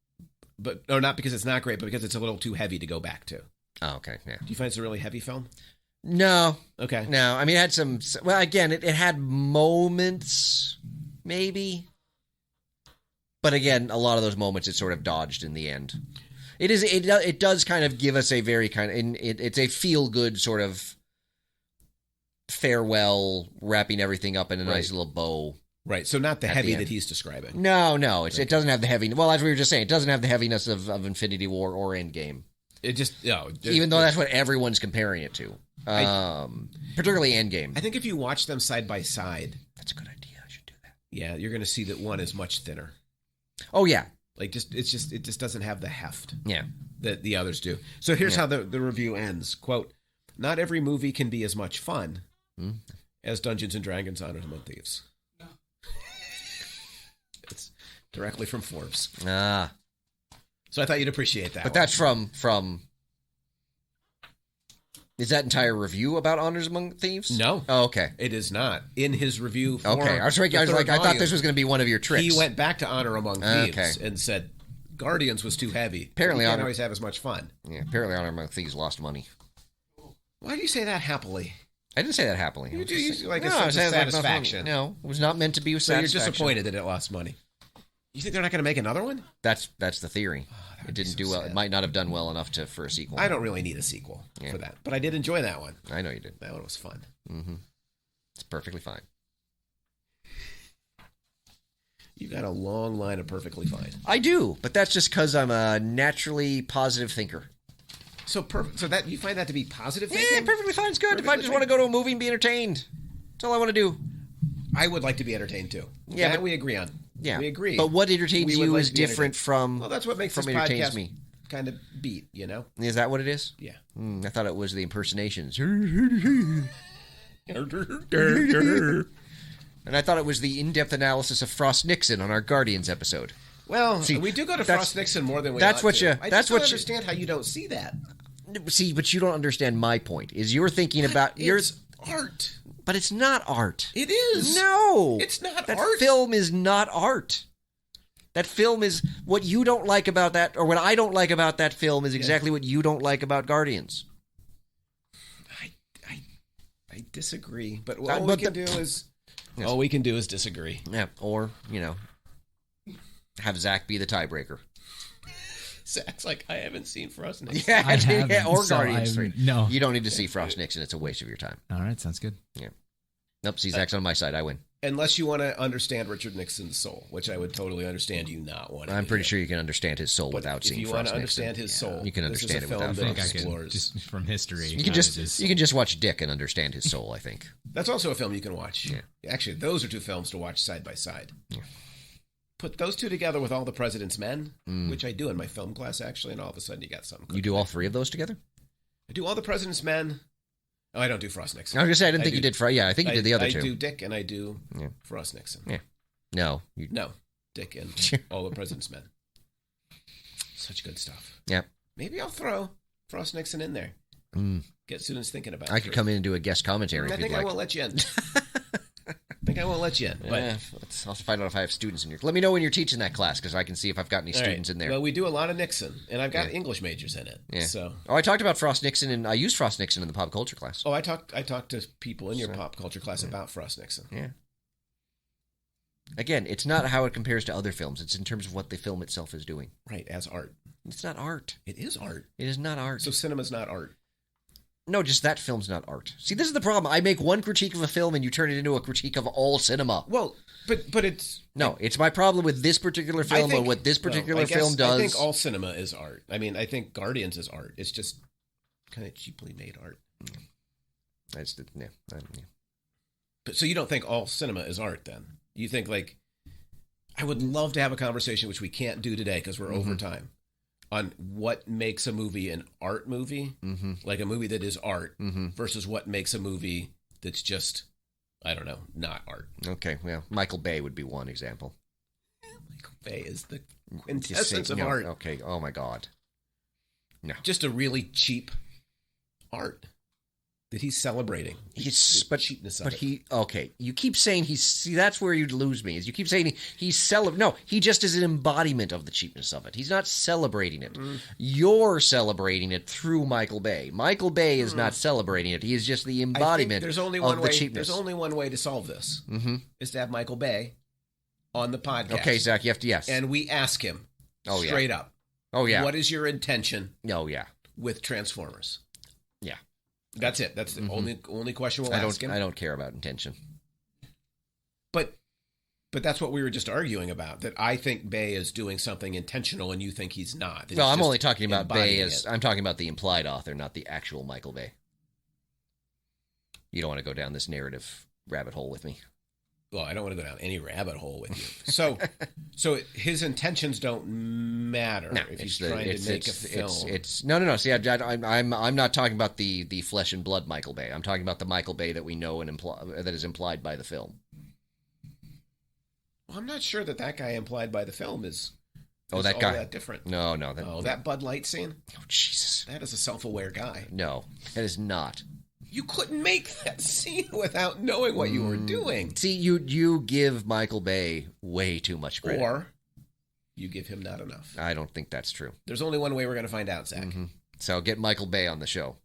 or not because it's not great, but because it's a little too heavy to go back to. Oh, okay, yeah. Do you find it's a really heavy film? No. Okay. No, I mean, it had some... Well, again, it had moments, maybe. But again, a lot of those moments it sort of dodged in the end. It does kind of give us a very kind of... It's a feel-good sort of farewell, wrapping everything up in a nice little bow. Right, so not the heavy that he's describing. No, it doesn't have the heavy... Well, as we were just saying, it doesn't have the heaviness of Infinity War or Endgame. It just... No, even though that's what everyone's comparing it to. Particularly Endgame. I think if you watch them side by side... That's a good idea. I should do that. Yeah, you're going to see that one is much thinner. Oh, yeah. Like, it just doesn't have the heft that the others do. So here's how the review ends. Quote, "Not every movie can be as much fun as Dungeons & Dragons Honor Among Thieves." No. It's directly from Forbes. Ah. So I thought you'd appreciate that. But that's from... Is that entire review about Honors Among Thieves? No. Oh, okay. It is not. In his review for okay. I thought this was going to be one of your tricks. He went back to Honor Among Thieves and said Guardians was too heavy. Apparently, you can't always have as much fun. Yeah, apparently Honor Among Thieves lost money. Why do you say that happily? I didn't say that happily. You do like a sense of satisfaction. No, it was not meant to be with satisfaction. So you're disappointed that it lost money. You think they're not going to make another one? That's the theory. It didn't do well. Sad. It might not have done well enough for a sequel. I don't really need a sequel for that, but I did enjoy that one. I know you did. That one was fun. Mm-hmm. It's perfectly fine. You got a long line of perfectly fine. I do, but that's just because I'm a naturally positive thinker. So that you find that to be positive thinking? Yeah, perfectly fine is good. If I just want to go to a movie and be entertained, that's all I want to do. I would like to be entertained too. Yeah, that we agree on. Yeah, we agree. But what entertains you is different from. Well, that's what makes this podcast kind of beat. You know, is that what it is? Yeah. I thought it was the impersonations. And I thought it was the in-depth analysis of Frost Nixon on our Guardians episode. Well, see, we do go to Frost Nixon more than we ought to. I just don't understand how you don't see that. See, but you don't understand my point. Is you're thinking about it's art. But it's not art. It is. No. It's not art. That film is not art. That film is what you don't like about that, or what I don't like about that film is exactly what you don't like about Guardians. I disagree, but all we can do is disagree. Yeah, or, have Zach be the tiebreaker. Zach's like, I haven't seen Frost Nixon. Yeah, I haven't, or Guardians 3. No. You don't need to see Frost Nixon. It's a waste of your time. All right, sounds good. Yeah. Nope, see, Zach's on my side. I win. Unless you want to understand Richard Nixon's soul, which I would totally understand you not wanting. I'm pretty sure you can understand his soul without seeing Frost Nixon. If you want to understand his soul, you can understand it without. I think I can, just from history. You can just watch Dick and understand his soul, I think. That's also a film you can watch. Yeah. Actually, those are two films to watch side by side. Yeah. Put those two together with All the President's Men, which I do in my film class, actually, and all of a sudden you got something. You do all three of those together? I do All the President's Men. Oh, I don't do Frost Nixon. I was going to say, I didn't think you did Frost. Yeah, I think you did the other two. I do Dick and I do Frost Nixon. Yeah. No. No. Dick and All the President's Men. Such good stuff. Yeah. Maybe I'll throw Frost Nixon in there. Get students thinking about it. I could come in and do a guest commentary if you'd like. I won't let you in. I think I won't let you in. But I'll find out if I have students in your... Let me know when you're teaching that class, because I can see if I've got any students in there. Well, we do a lot of Nixon, and I've got English majors in it. Yeah. So. Oh, I talked about Frost Nixon, and I used Frost Nixon in the pop culture class. Oh, I talked to people in your pop culture class about Frost Nixon. Yeah. Again, it's not how it compares to other films. It's in terms of what the film itself is doing. Right, as art. It's not art. It is art. It is not art. So cinema's not art. No, just that film's not art. See, this is the problem. I make one critique of a film and you turn it into a critique of all cinema. Well, but it's... No, it's my problem with this particular film and what this particular film does. I think all cinema is art. I mean, I think Guardians is art. It's just kind of cheaply made art. But so you don't think all cinema is art then? You think I would love to have a conversation, which we can't do today because we're over time, on what makes a movie an art movie, like a movie that is art, versus what makes a movie that's just I don't know, not art. Okay, well, Michael Bay would be one example. Michael Bay is the quintessence of art. Okay, oh my God. No. Just a really cheap art that he's celebrating. Cheapness of it. Okay, you keep saying that's where you'd lose me, is you keep saying he just is an embodiment of the cheapness of it. He's not celebrating it. You're celebrating it through Michael Bay. Michael Bay is not celebrating it. He is just the embodiment of the cheapness. There's only one way to solve this, is to have Michael Bay on the podcast. Okay, Zach, you have to, yes. And we ask him straight up. Oh, yeah. What is your intention with Transformers? Yeah. That's it. That's the only question we'll ask him. I don't care about intention. But that's what we were just arguing about, that I think Bay is doing something intentional and you think he's not. No, I'm only talking about Bay I'm talking about the implied author, not the actual Michael Bay. You don't want to go down this narrative rabbit hole with me. Well, I don't want to go down any rabbit hole with you. So his intentions don't matter if he's trying to make a film. No. See, I'm not talking about the flesh and blood Michael Bay. I'm talking about the Michael Bay that we know and that is implied by the film. Well, I'm not sure that guy implied by the film is that guy that different. No. That Bud Light scene. Oh, Jesus. That is a self-aware guy. No, that is not. You couldn't make that scene without knowing what you were doing. See, you give Michael Bay way too much credit. Or you give him not enough. I don't think that's true. There's only one way we're going to find out, Zach. So get Michael Bay on the show.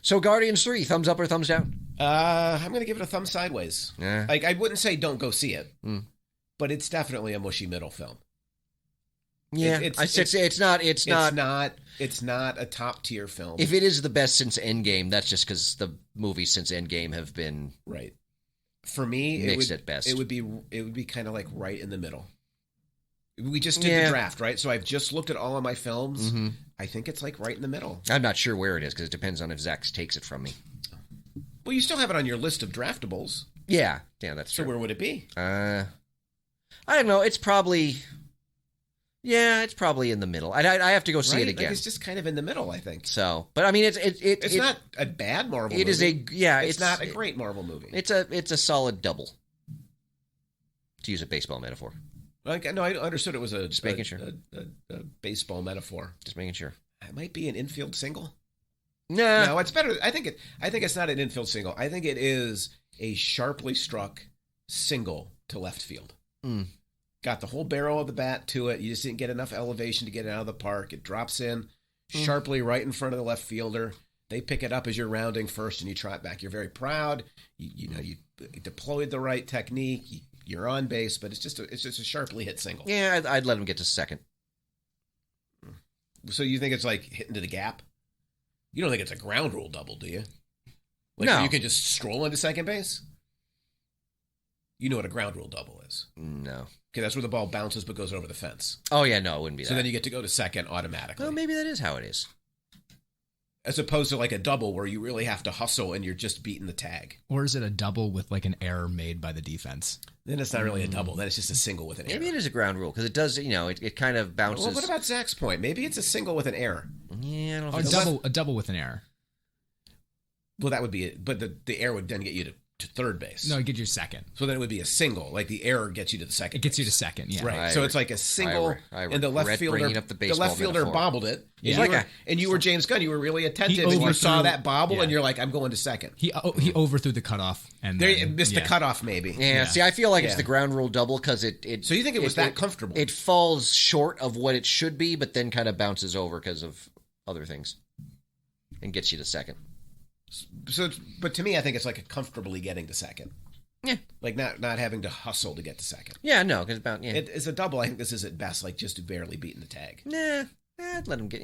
So Guardians 3, thumbs up or thumbs down? I'm going to give it a thumb sideways. Yeah. Like, I wouldn't say don't go see it, but it's definitely a mushy middle film. Yeah, it's not a top tier film. If it is the best since Endgame, that's just because the movies since Endgame have been right. For me, mixed at best. It would be kind of like right in the middle. We just did the draft, right? So I've just looked at all of my films. I think it's like right in the middle. I'm not sure where it is because it depends on if Zach takes it from me. Well, you still have it on your list of draftables. Yeah, that's true. So where would it be? I don't know. It's probably. Yeah, it's probably in the middle. I have to go see it again. Like it's just kind of in the middle, I think. So, but I mean, it's not a bad Marvel. It movie. It's not a great Marvel movie. It's a solid double. To use a baseball metaphor. No, I understood it was a baseball metaphor. Just making sure. It might be an infield single. Nah. No, it's better. I think it's not an infield single. I think it is a sharply struck single to left field. Got the whole barrel of the bat to it. You just didn't get enough elevation to get it out of the park. It drops in sharply right in front of the left fielder. They pick it up as you're rounding first, and you trot back. You're very proud. You deployed the right technique. You're on base, but it's just a sharply hit single. Yeah, I'd let him get to second. So you think it's like hitting to the gap? You don't think it's a ground rule double, do you? Like no. You can just stroll into second base? You know what a ground rule double is? No. Okay, that's where the ball bounces but goes over the fence. Oh, yeah, no, it wouldn't be that. So then you get to go to second automatically. Well, maybe that is how it is. As opposed to like a double where you really have to hustle and you're just beating the tag. Or is it a double with like an error made by the defense? Then it's not really a double. Then it's just a single with an error. Maybe it is a ground rule because it does, it kind of bounces. Well, what about Zach's point? Maybe it's a single with an error. Yeah, I don't know. A double with an error. Well, that would be it. But the error would then get you to third base. No, it gets you second. So then it would be a single. Like the error gets you to the second. It gets you to second, yeah. Right. So it's like a single, and the left fielder bobbled it. Yeah. And you were James Gunn. You were really attentive, and you saw that bobble, and you're like, I'm going to second. He overthrew the cutoff, and missed the cutoff, maybe. Yeah. See, I feel like it's the ground rule double because it. So you think it was that comfortable? It falls short of what it should be, but then kind of bounces over because of other things, and gets you to second. So, but to me, I think it's like a comfortably getting to second. Yeah, like not having to hustle to get to second. Yeah, no, because it's a double. I think this is at best like just barely beating the tag. Nah, let him get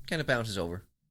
kind of bounces over.